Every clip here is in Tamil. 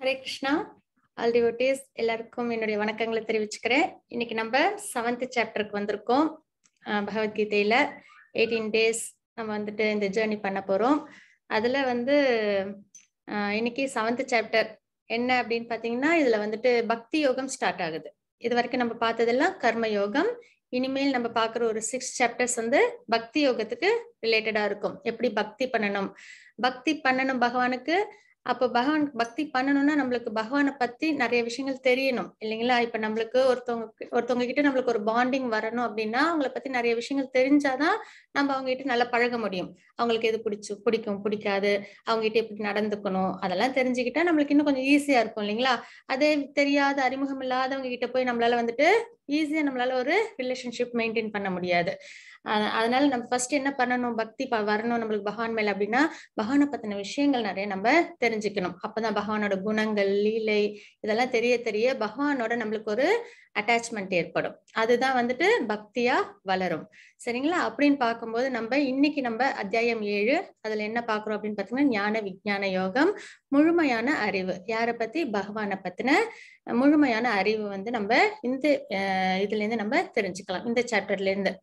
ஹரே கிருஷ்ணா. ஆல் டிவோட்டீஸ் எல்லாருக்கும் என்னுடைய வணக்கங்களை தெரிவிச்சுக்கிறேன். இன்னைக்கு நம்ம 7th சாப்டருக்கு வந்திருக்கோம். பகவத்கீதையில 18 டேஸ் நம்ம வந்துட்டு இந்த ஜேர்னி பண்ண போறோம். அதுல வந்து இன்னைக்கு 7th சாப்டர் என்ன அப்படின்னு பாத்தீங்கன்னா, இதுல வந்துட்டு பக்தி யோகம் ஸ்டார்ட் ஆகுது. இது வரைக்கும் நம்ம பார்த்ததெல்லாம் கர்ம யோகம். இனிமேல் நம்ம பார்க்குற ஒரு 6 சாப்டர்ஸ் வந்து பக்தி யோகத்துக்கு ரிலேட்டடா இருக்கும். எப்படி பக்தி பண்ணணும் பகவானுக்கு. அப்போ பகவான் பக்தி பண்ணணும்னா நம்மளுக்கு பகவானை பத்தி நிறைய விஷயங்கள் தெரியணும் இல்லைங்களா? இப்ப நம்மளுக்கு ஒருத்தவங்க கிட்ட நம்மளுக்கு ஒரு பாண்டிங் வரணும் அப்படின்னா அவங்கள பத்தி நிறைய விஷயங்கள் தெரிஞ்சாதான் நம்ம அவங்க கிட்ட நல்லா பழக முடியும். அவங்களுக்கு எது பிடிக்கும் பிடிக்காது, அவங்க கிட்ட எப்படி நடந்துக்கணும், அதெல்லாம் தெரிஞ்சுக்கிட்டா நம்மளுக்கு இன்னும் கொஞ்சம் ஈஸியா இருக்கும் இல்லைங்களா? அதே தெரியாத அறிமுகம் இல்லாதவங்க கிட்ட போய் நம்மளால வந்துட்டு ஈஸியா நம்மளால ஒரு ரிலேஷன்ஷிப் மெயின்டைன் பண்ண முடியாது. அதனால நம்ம ஃபர்ஸ்ட் என்ன பண்ணணும், பக்தி வரணும் நம்மளுக்கு பகவான் மேல அப்படின்னா பகவானை பத்தின விஷயங்கள் நிறைய நம்ம தெரிஞ்சுக்கணும். அப்பதான் பகவானோட குணங்கள், லீலை இதெல்லாம் தெரிய தெரிய பகவானோட நம்மளுக்கு ஒரு அட்டாச்மெண்ட் ஏற்படும். அதுதான் வந்துட்டு பக்தியா வளரும். சரிங்களா? அப்படின்னு பார்க்கும்போது இன்னைக்கு நம்ம அத்தியாயம் 7 அதுல என்ன பாக்குறோம் அப்படின்னு பாத்தீங்கன்னா, ஞான விஞ்ஞான யோகம், முழுமையான அறிவு. யாரை பத்தி? பகவானை பத்தின முழுமையான அறிவு வந்து நம்ம இந்த இதுல இருந்து நம்ம தெரிஞ்சுக்கலாம். இந்த சாப்டர்ல இருந்து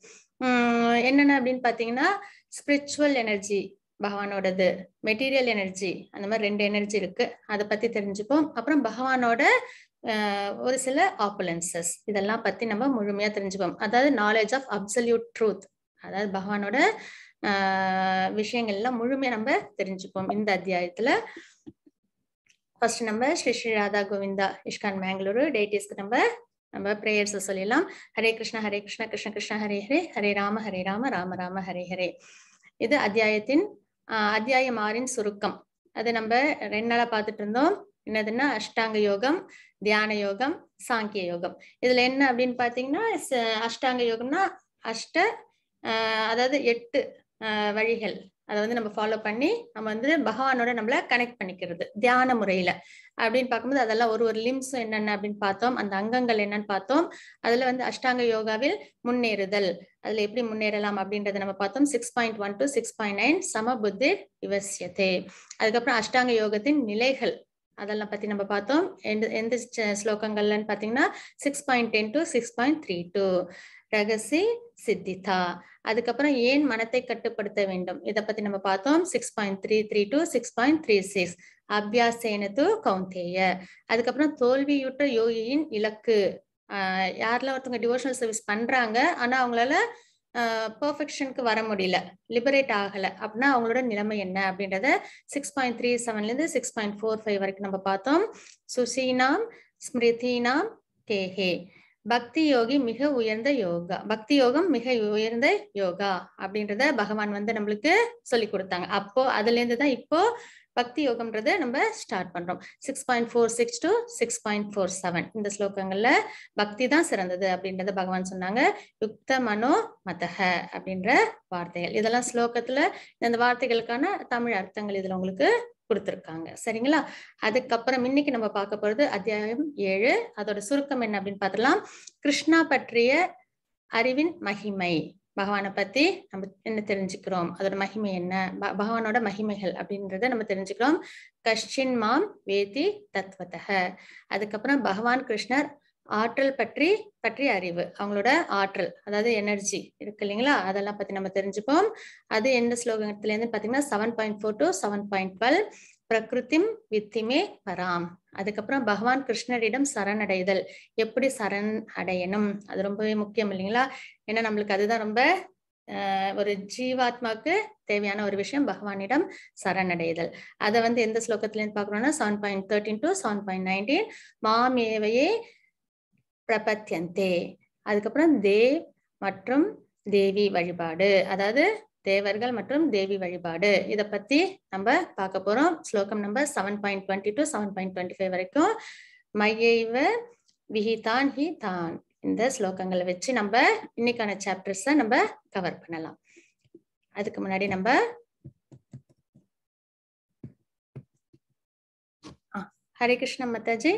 என்னென்ன அப்படின்னு பாத்தீங்கன்னா, ஸ்பிரிச்சுவல் எனர்ஜி பகவானோடது, மெட்டீரியல் எனர்ஜி, அந்த மாதிரி 2 எனர்ஜி இருக்கு, அதை பத்தி தெரிஞ்சுப்போம். அப்புறம் பகவானோட ஒரு சில ஆப்புலன்சஸ், இதெல்லாம் பத்தி நம்ம முழுமையா தெரிஞ்சுப்போம். அதாவது நாலேஜ் ஆஃப் அப்சல்யூட் ட்ரூத், அதாவது பகவானோட விஷயங்கள் எல்லாம் முழுமையா நம்ம தெரிஞ்சுப்போம் இந்த அத்தியாயத்துல. ஃபர்ஸ்ட் நம்ம ஸ்ரீ ஸ்ரீ ராதா கோவிந்தா இஸ்கான் பெங்களூரு டேட்டிஸ்க்கு நம்ம பிரேயர்ஸ் சொல்லிடலாம். ஹரே கிருஷ்ணா கிருஷ்ண கிருஷ்ண ஹரே ஹரே, ஹரே ராம ராம ராம ஹரே ஹரே. இது அத்தியாயம் 6 சுருக்கம். அது நம்ம 2 நாளா பார்த்துட்டு இருந்தோம். என்னதுன்னா அஷ்டாங்க யோகம், தியான யோகம், சாங்கிய யோகம். இதுல என்ன அப்படின்னு பாத்தீங்கன்னா, அஷ்டாங்க யோகம்னா அதாவது 8 வழிகள். அதை வந்து நம்ம ஃபாலோ பண்ணி நம்ம வந்து பகவானோட நம்மள கனெக்ட் பண்ணிக்கிறது தியான முறையில அப்படின்னு பார்க்கும்போது அதெல்லாம் ஒரு லிம்ஸும் என்னென்ன அப்படின்னு பார்த்தோம், அந்த அங்கங்கள் என்னன்னு பார்த்தோம். அதுல வந்து அஷ்டாங்க யோகாவில் முன்னேறுதல், அதுல எப்படி முன்னேறலாம் அப்படின்றத நம்ம பார்த்தோம். 6.1 to 6.9 சமபுத்தி விவசியதே. அதுக்கப்புறம் அஷ்டாங்க யோகத்தின் நிலைகள் அதெல்லாம் பத்தி நம்ம பார்த்தோம். எந்த ஸ்லோகங்கள்லன்னு பாத்தீங்கன்னா 6.10 to 6.32 ரகசி சித்திதா. அதுக்கப்புறம் ஏன் மனத்தை கட்டுப்படுத்த வேண்டும், இதை பத்தி நம்ம பார்த்தோம். 6.33 to 6.36 அபியாசேனது கௌந்தேய. அதுக்கப்புறம் தோல்வியுற்ற யோகியின் இலக்கு. யாரெல்லாம் ஒருத்தவங்க டிவோஷனல் சர்வீஸ் பண்றாங்க ஆனா அவங்களால பெர்ஃபெக்ஷனுக்கு வர முடியல, லிபரேட் ஆகல அப்படின்னா அவங்களோட நிலைமை என்ன அப்படின்றத 6.37 இருந்து 6.45 வரைக்கும் நம்ம பார்த்தோம். சுசீனாம் ஸ்மிருதினாம் கேஹே, பக்தி யோகி மிக உயர்ந்த யோகா, பக்தி யோகம் மிக உயர்ந்த யோகா அப்படின்றத பகவான் வந்து நம்மளுக்கு சொல்லி கொடுத்தாங்க. அப்போ அதுல இருந்து தான் இப்போ பக்தி யோகம்ன்றத நம்ம ஸ்டார்ட் பண்றோம். 6.46 to 6.47 இந்த ஸ்லோகங்கள்ல பக்தி தான் சிறந்தது அப்படின்றத பகவான் சொன்னாங்க. யுக்த மனோ மதக அப்படின்ற வார்த்தைகள், இதெல்லாம் ஸ்லோகத்துல இந்த வார்த்தைகளுக்கான தமிழ் அர்த்தங்கள் இதுல உங்களுக்கு கொடுத்திருக்காங்க. சரிங்களா? அதுக்கப்புறம் இன்னைக்கு நம்ம பார்க்க போறது அத்தியாயம் 7, அதோட சுருக்கம் என்ன அப்படின்னு பார்த்துலாம். கிருஷ்ணா பற்றிய அறிவின் மகிமை, பகவானை பத்தி நம்ம என்ன தெரிஞ்சுக்கிறோம், அதோட மகிமை என்ன, பகவானோட மகிமைகள் அப்படின்றத நம்ம தெரிஞ்சுக்கிறோம். கஷ்டின் மாம் வேதி தத்வதக. அதுக்கப்புறம் பகவான் கிருஷ்ணர் ஆற்றல் பற்றி அறிவு, அவங்களோட ஆற்றல் அதாவது எனர்ஜி இருக்கு இல்லைங்களா, அதெல்லாம் பத்தி நம்ம தெரிஞ்சுப்போம். அது எந்த ஸ்லோகத்துல இருந்து பாத்தீங்கன்னா 7.4 to 7.12 பிரகிருதிம் வித்திமே பராம். அதுக்கப்புறம் பகவான் கிருஷ்ணரிடம் சரணடைதல், எப்படி சரண் அடையணும், அது ரொம்பவே முக்கியம் இல்லைங்களா? ஏன்னா நம்மளுக்கு அதுதான் ரொம்ப ஒரு ஜீவாத்மாக்கு தேவையான ஒரு விஷயம், பகவானிடம் சரணடைதல். அதை வந்து எந்த ஸ்லோகத்துல இருந்து பாக்குறோம்னா 7.13 to 7.19 மாமேவையே பிரபத்யந்தே. அதுக்கப்புறம் தேவ் மற்றும் தேவி வழிபாடு, அதாவது தேவர்கள் மற்றும் தேவி வழிபாடு, இத பத்தி நம்ம பார்க்க போறோம். ஸ்லோகம் நம்பர் 7.20 to 7.25 வரைக்கும். மையைவ விஹிதான் ஹி தான், இந்த ஸ்லோகங்களை வச்சு நம்ம இன்னைக்கான சாப்டர்ஸ நம்ம கவர் பண்ணலாம். அதுக்கு முன்னாடி நம்ம ஹரே கிருஷ்ண மாதாஜி,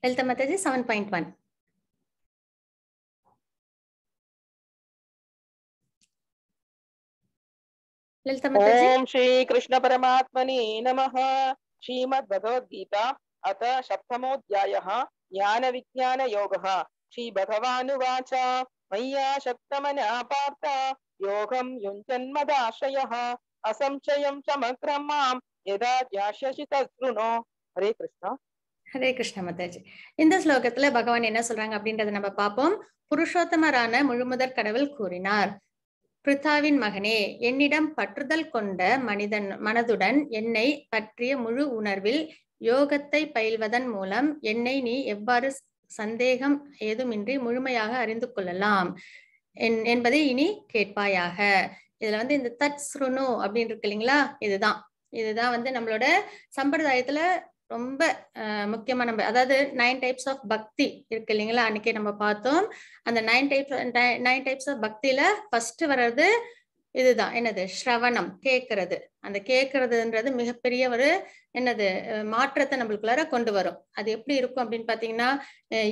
லலிதா மாதாஜி 7.1. ओम श्री कृष्ण परमात्मने नमः। श्रीमद् भगवद्गीता अथ सप्तमोऽध्यायः ज्ञानविज्ञानयोगः। श्रीभगवानुवाच मय्या शक्तमनः पार्थ योगं युञ्जन्मदाश्रयः असंशयं समग्रं मां यदा ज्ञास्यसि तच्छृणु. हरे कृष्ण. ஹரே கிருஷ்ண மாதாஜி. இந்த ஸ்லோகத்துல பகவான் என்ன சொல்றாங்க அப்படின்றத நம்ம பார்ப்போம். புருஷோத்தமரான முழுமுதற் கடவுள் கூறினார், பிருத்தாவின் மகனே, என்னிடம் பற்றுதல் கொண்ட மனதுடன் என்னை பற்றிய முழு உணர்வில் யோகத்தை பயில்வதன் மூலம் என்னை நீ எவ்வாறு சந்தேகம் ஏதுமின்றி முழுமையாக அறிந்து கொள்ளலாம் என்பதை இனி கேட்பாயாக. இதுல இந்த தத் ஸ்ருணு அப்படின்னு இருக்கு இல்லைங்களா, இதுதான் நம்மளோட சம்பிரதாயத்துல ரொம்ப முக்கியமா. நம்ம அதாவது 9 டைப்ஸ் ஆஃப் பக்தி இருக்கு இல்லைங்களா, அன்னைக்கே நம்ம பார்த்தோம். அந்த 9 டைப்ஸ் ஆஃப் பக்தியில ஃபர்ஸ்ட் வர்றது இதுதான். என்னது? ஸ்ரவணம், கேட்கறது. அந்த கேட்கறதுன்றது மிகப்பெரிய ஒரு மாற்றத்தை நம்மளுக்குள்ளார கொண்டு வரும். அது எப்படி இருக்கும் அப்படின்னு பாத்தீங்கன்னா,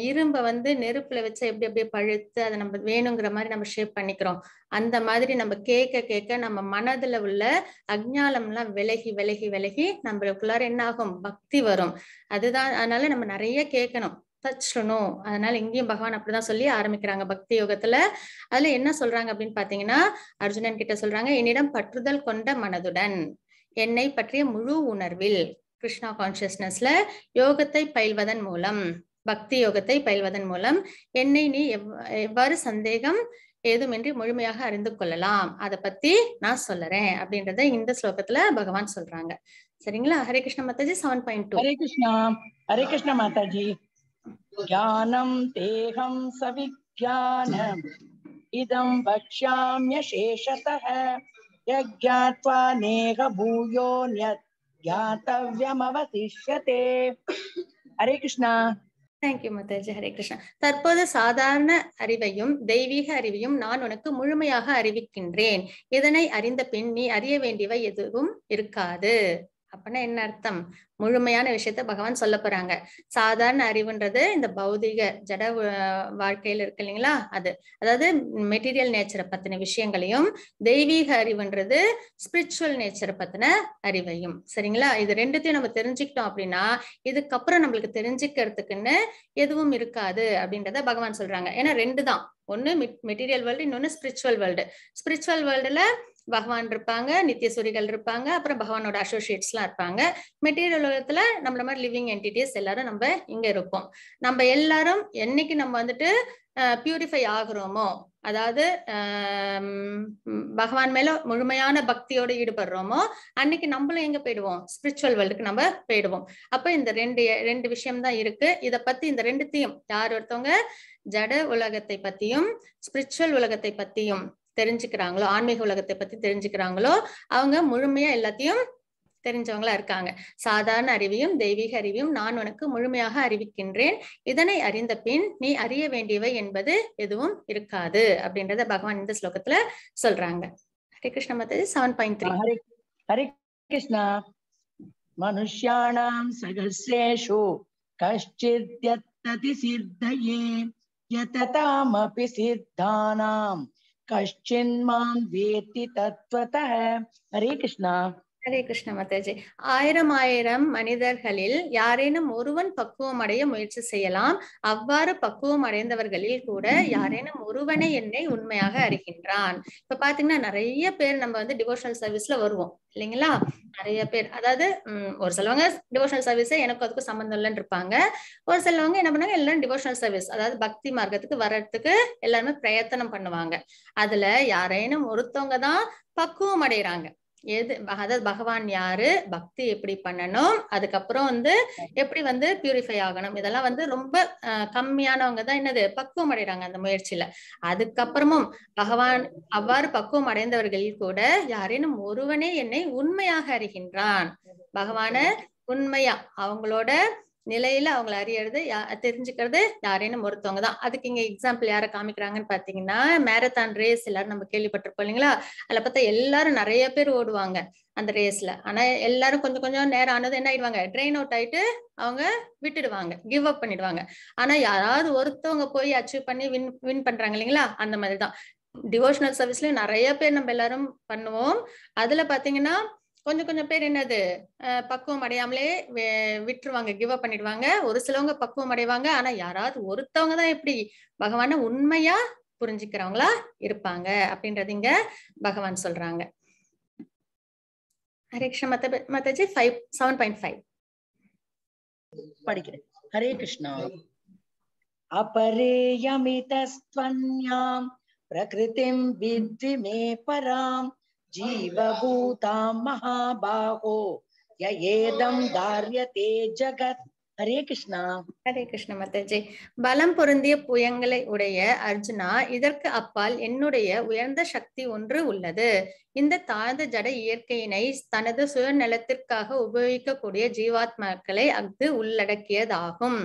இரும்ப நெருப்புல வச்சு எப்படி அப்படியே பழுத்து அதை நம்ம வேணுங்கிற மாதிரி நம்ம ஷேப் பண்ணிக்கிறோம். அந்த மாதிரி நம்ம கேட்க கேட்க நம்ம மனதுல உள்ள அஞ்ஞானம் எல்லாம் விலகி விலகி விலகி நம்மளுக்குள்ளார என்ன ஆகும்? பக்தி வரும். அதுதான். அதனால நம்ம நிறைய கேட்கணும். தச்சுணும். அதனால இங்கேயும் பகவான் அப்படிதான் சொல்லி ஆரம்பிக்கிறாங்க பக்தி யோகத்துல. அதுல என்ன சொல்றாங்க அப்படின்னு பாத்தீங்கன்னா, அர்ஜுனன் கிட்ட சொல்றாங்க, என்னிடம் பற்றுதல் கொண்ட மனதுடன் என்னை பற்றிய முழு உணர்வில் கிருஷ்ணா கான்சியஸ்னஸ்ல யோகத்தை பயில்வதன் மூலம், பக்தி யோகத்தை பயில்வதன் மூலம் என்னை நீ எவ்வாறு சந்தேகம் ஏதுமின்றி முழுமையாக அறிந்து கொள்ளலாம், அதை பத்தி நான் சொல்லுறேன் அப்படின்றத இந்த ஸ்லோகத்துல பகவான் சொல்றாங்க. சரிங்களா? ஹரே கிருஷ்ண மாதாஜி. 7.2. ஹரே கிருஷ்ணா. ஹரே கிருஷ்ண மாதாஜி. ஞானம் தேகம் சவிஜ்ஞானம் இதம் வக்ஷ்யாம்ய சேஷதः யஜ்ஞாத்வா நேக பூயோன்யத் ஞாதவ்யம் அவசிஷ்யதே. ஹரே கிருஷ்ணா. தேங்க்யூ மாதாஜி. ஹரே கிருஷ்ணா. தற்போது சாதாரண அறிவையும் தெய்வீக அறிவையும் நான் உனக்கு முழுமையாக அறிவிக்கின்றேன். இதனை அறிந்த பின் நீ அறிய வேண்டியவை எதுவும் இருக்காது. அப்படின்னா என்ன அர்த்தம்? முழுமையான விஷயத்த பகவான் சொல்ல போறாங்க. சாதாரண அறிவுன்றது இந்த பௌதிக ஜட வாழ்க்கையில இருக்கு இல்லைங்களா, அது அதாவது மெட்டீரியல் நேச்சரை பத்தின விஷயங்களையும், தெய்வீக அறிவுன்றது ஸ்பிரிச்சுவல் நேச்சரை பத்தின அறிவையும். சரிங்களா? இது ரெண்டுத்தையும் நம்ம தெரிஞ்சுக்கிட்டோம் அப்படின்னா இதுக்கப்புறம் நம்மளுக்கு தெரிஞ்சுக்கிறதுக்குன்னு எதுவும் இருக்காது அப்படின்றத பகவான் சொல்றாங்க. ஏன்னா ரெண்டு தான். ஒண்ணு மெட்டீரியல் வேர்ல்டு, இன்னொன்னு ஸ்பிரிச்சுவல் வேர்ல்டு. ஸ்பிரிச்சுவல் வேர்ல்டுல பகவான் இருப்பாங்க, நித்திய சூரிகள் இருப்பாங்க, அப்புறம் பகவானோட அசோசியேட்ஸ் எல்லாம் இருப்பாங்க. மெட்டீரியல் உலகத்துல நம்மள மாதிரி லிவிங் என்டிட்டிஸ் எல்லாரும் நம்ம இங்க இருப்போம். நம்ம எல்லாரும் என்னைக்கு நம்ம பியூரிஃபை ஆகுறோமோ, அதாவது பகவான் மேல முழுமையான பக்தியோட ஈடுபடுறோமோ, அன்னைக்கு நம்மளும் எங்க போயிடுவோம்? ஸ்பிரிச்சுவல் வேர்ல்டுக்கு நம்ம போயிடுவோம். அப்ப இந்த ரெண்டு விஷயம் தான் இருக்கு. இத பத்தி இந்த ரெண்டுத்தையும் யார் ஒருத்தவங்க ஜட உலகத்தை பத்தியும் ஸ்பிரிச்சுவல் உலகத்தை பத்தியும் தெரிஞ்சுக்கிறாங்களோ, ஆன்மீக உலகத்தை பத்தி தெரிஞ்சுக்கிறாங்களோ, அவங்க முழுமையா எல்லாத்தையும் தெரிஞ்சவங்களா இருக்காங்க. சாதாரண அறிவையும் தெய்வீக அறிவையும் நான் உனக்கு முழுமையாக அறிவிக்கின்றேன். இதனை அறிந்த பின் நீ அறிய வேண்டியவை என்பது எதுவும் இருக்காது அப்படின்றத பகவான் இந்த ஸ்லோகத்துல சொல்றாங்க. ஹரே கிருஷ்ண மாதாஜி. 7.3. ஹரே கிருஷ்ணா. மனுஷ்யாணாம் சகஸ்ரேஷு கஷ்சித்யத்ததி சித்தயே யததாமபி சித்தானாம் கஷ்சின் மாம் வேத்தி தத்வதः. ஹரே கிருஷ்ணா. ஹரே கிருஷ்ண மாதாஜி. 1000 மனிதர்களில் யாரேனும் ஒருவன் பக்குவம் அடைய முயற்சி செய்யலாம். அவ்வாறு பக்குவம் அடைந்தவர்களில் கூட யாரேனும் ஒருவனை என்னை உண்மையாக அறிகின்றான். இப்ப பாத்தீங்கன்னா நிறைய பேர் நம்ம டிவோஷனல் சர்வீஸ்ல வருவோம் இல்லைங்களா, நிறைய பேர். அதாவது ஒரு சிலவங்க டிவோஷனல் சர்வீஸ் எனக்கு அதுக்கு சம்பந்தம் இல்லைன்னு இருப்பாங்க. ஒரு சிலவங்க என்ன பண்ணாங்க, எல்லாரும் டிவோஷனல் சர்வீஸ் அதாவது பக்தி மார்க்கத்துக்கு வர்றதுக்கு எல்லாருமே பிரயத்தனம் பண்ணுவாங்க. அதுல யாரேனும் ஒருத்தவங்க தான் பக்குவம் அடைகிறாங்க. அதாவது பகவான் யாரு, பக்தி எப்படி பண்ணணும், அதுக்கப்புறம் எப்படி பியூரிஃபை ஆகணும், இதெல்லாம் ரொம்ப கம்மியானவங்க தான் என்னது பக்குவம் அடைறாங்க அந்த முயற்சியில. அதுக்கப்புறமும் பகவான் அவ்வாறு பக்குவம் அடைந்தவர்களில் கூட யாரேனும் ஒருவனே என்னை உண்மையாக அறிகின்றான். பகவான உண்மையா அவங்களோட நிலையில அவங்களை அறியறது தெரிஞ்சுக்கிறது யாரேனும் ஒருத்தவங்க தான். அதுக்கு இங்க எக்ஸாம்பிள் யார காமிக்கிறாங்கன்னு பாத்தீங்கன்னா, மேரத்தான் ரேஸ் எல்லாரும் நம்ம கேள்விப்பட்டிருப்போம் இல்லைங்களா. அதுல பார்த்தா எல்லாரும் நிறைய பேர் ஓடுவாங்க அந்த ரேஸ்ல. ஆனா எல்லாரும் கொஞ்சம் கொஞ்சம் நேரம் ஆனது என்ன ஆயிடுவாங்க, ட்ரெயின் அவுட் ஆயிட்டு அவங்க விட்டுடுவாங்க, கிவ் அப் பண்ணிடுவாங்க. ஆனா யாராவது ஒருத்தவங்க போய் அச்சீவ் பண்ணி வின் பண்றாங்க இல்லைங்களா, அந்த மாதிரிதான் டிவோஷனல் சர்வீஸ்லயும் நிறைய பேர் நம்ம எல்லாரும் பண்ணுவோம். அதுல பாத்தீங்கன்னா கொஞ்சம் கொஞ்சம் பேர் என்னது பக்குவம் அடையாமலே விட்டுருவாங்க, கிவ் அப் பண்ணிடுவாங்க. ஒரு சிலவங்க பக்குவம் அடைவாங்க. ஆனா யாராவது ஒருத்தவங்க தான் எப்படி பகவான உண்மையா புரிஞ்சுக்கிறவங்களா இருப்பாங்க அப்படின்றது இங்க பகவான் சொல்றாங்க. ஹரே கிருஷ்ண மாதாஜி 7.5 படிக்கிறேன். ஹரே கிருஷ்ணா. अपरेयमितस्त्वन्यां प्रकृतिं विद्धि मे परां जीवभूतां महाबाहो ययेदं धार्यते जगत्. हरे कृष्णा. ஹரே கிருஷ்ண மாதாஜி. பலம் பொருந்திய புயங்களை உடைய அர்ஜுனா, இதற்கு அப்பால் என்னுடைய உயர்ந்த சக்தி ஒன்று உள்ளது. இந்த தாழ்ந்த ஜட இயற்கையினை தனது சுயநலத்திற்காக உபயோகிக்கக்கூடிய ஜீவாத்மாக்களை அது உள்ளடக்கியதாகும்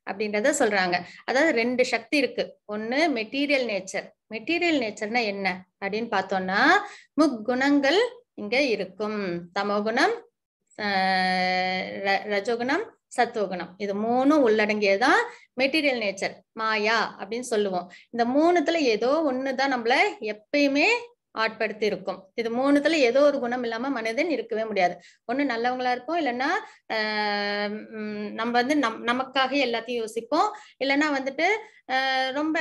அப்படின்றத சொல்றாங்க. அதாவது 2 சக்தி இருக்கு. ஒண்ணு மெட்டீரியல் நேச்சர். மெட்டீரியல் நேச்சர்னா என்ன அப்படின்னு பார்த்தோம்னா, முக்குணங்கள் இங்க இருக்கும். தமோகுணம், ரஜோகுணம், சத்துவகுணம். இது 3 உள்ளடங்கியதான் மெட்டீரியல் நேச்சர், மாயா அப்படின்னு சொல்லுவோம். இந்த 3த்துல ஏதோ ஒண்ணுதான் நம்மள எப்பயுமே ஆட்படுத்தி இருக்கும். இது 3த்துல ஏதோ ஒரு குணம் இல்லாம மனிதன் இருக்கவே முடியாது. ஒண்ணு நல்லவங்களா இருப்போம், இல்லைன்னா நம்ம வந்து நமக்காக எல்லாத்தையும் யோசிப்போம், இல்லைன்னா வந்துட்டு ரொம்ப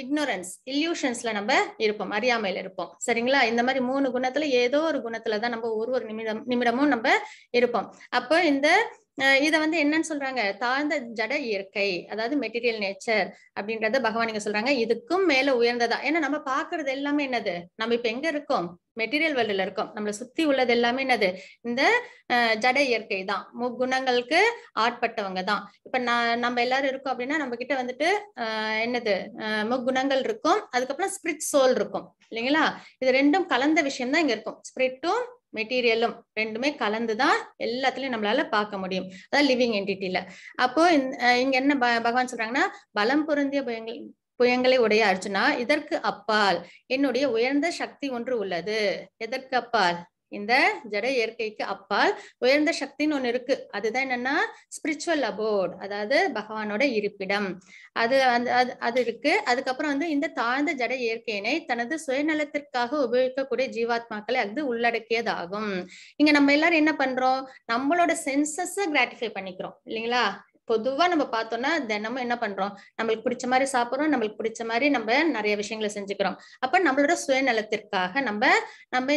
இக்னோரன்ஸ், இல்யூஷன்ஸ்ல நம்ம இருப்போம், அறியாமையில இருப்போம். சரிங்களா? இந்த மாதிரி 3 குணத்துல ஏதோ ஒரு குணத்துலதான் நம்ம ஒரு நிமிடமும் நம்ம இருப்போம். அப்போ இந்த இத வந்து என்னன்னு சொல்றாங்க, தாழ்ந்த ஜட இயற்கை, அதாவது மெட்டீரியல் நேச்சர் அப்படின்றத பகவான் இங்க சொல்றாங்க. இதுக்கும் மேல உயர்ந்ததா. ஏன்னா நம்ம பாக்குறது எல்லாமே என்னது, நம்ம இப்ப எங்க இருக்கோம், மெட்டீரியல் வேர்ல்டுல இருக்கோம். நம்மளை சுத்தி உள்ளது எல்லாமே என்னது, இந்த ஜட இயற்கை தான். முக்குணங்களுக்கு ஆட்பட்டவங்க தான். இப்ப நம்ம எல்லாரும் இருக்கோம் அப்படின்னா நம்ம கிட்ட வந்துட்டு என்னது, முக்குணங்கள் இருக்கும், அதுக்கப்புறம் ஸ்பிரிட் சோல் இருக்கும் இல்லைங்களா? இது 2ம் கலந்த விஷயம் தான் இங்க இருக்கும். ஸ்பிரிட்டும் மெட்டீரியலும் 2மே கலந்துதான் எல்லாத்துலயும் நம்மளால பார்க்க முடியும், அதாவது லிவிங் என்டிட்டில. அப்போ இங்க என்ன பகவான் சொல்றாங்கன்னா, பலம் பொருந்திய புயங்களை உடைய அர்ஜுனா, இதற்கு அப்பால் என்னுடைய உயர்ந்த சக்தி ஒன்று உள்ளது. எதற்கு அப்பால்? இந்த ஜட இயற்கைக்கு அப்பால் உயர்ந்த சக்தின்னு ஒண்ணு இருக்கு. அதுதான் என்னன்னா ஸ்பிரிச்சுவல் அபோர்ட், அதாவது பகவானோட இருப்பிடம். அது இருக்கு. அதுக்கப்புறம் வந்து இந்த தாழ்ந்த ஜட இயற்கையினை தனது சுயநலத்திற்காக உபயோகிக்கக்கூடிய ஜீவாத்மாக்களை அது உள்ளடக்கியதாகும். இங்க நம்ம எல்லாரும் என்ன பண்றோம், நம்மளோட சென்சஸ கிராட்டிஃபை பண்ணிக்கிறோம் இல்லைங்களா? பொதுவா நம்ம பார்த்தோம்னா தினமும் என்ன பண்றோம், நம்மளுக்கு பிடிச்ச மாதிரி சாப்பிடுறோம், நம்மளுக்கு பிடிச்ச மாதிரி நம்ம நிறைய விஷயங்களை செஞ்சுக்கிறோம். அப்ப நம்மளோட சுயநலத்திற்காக நம்ம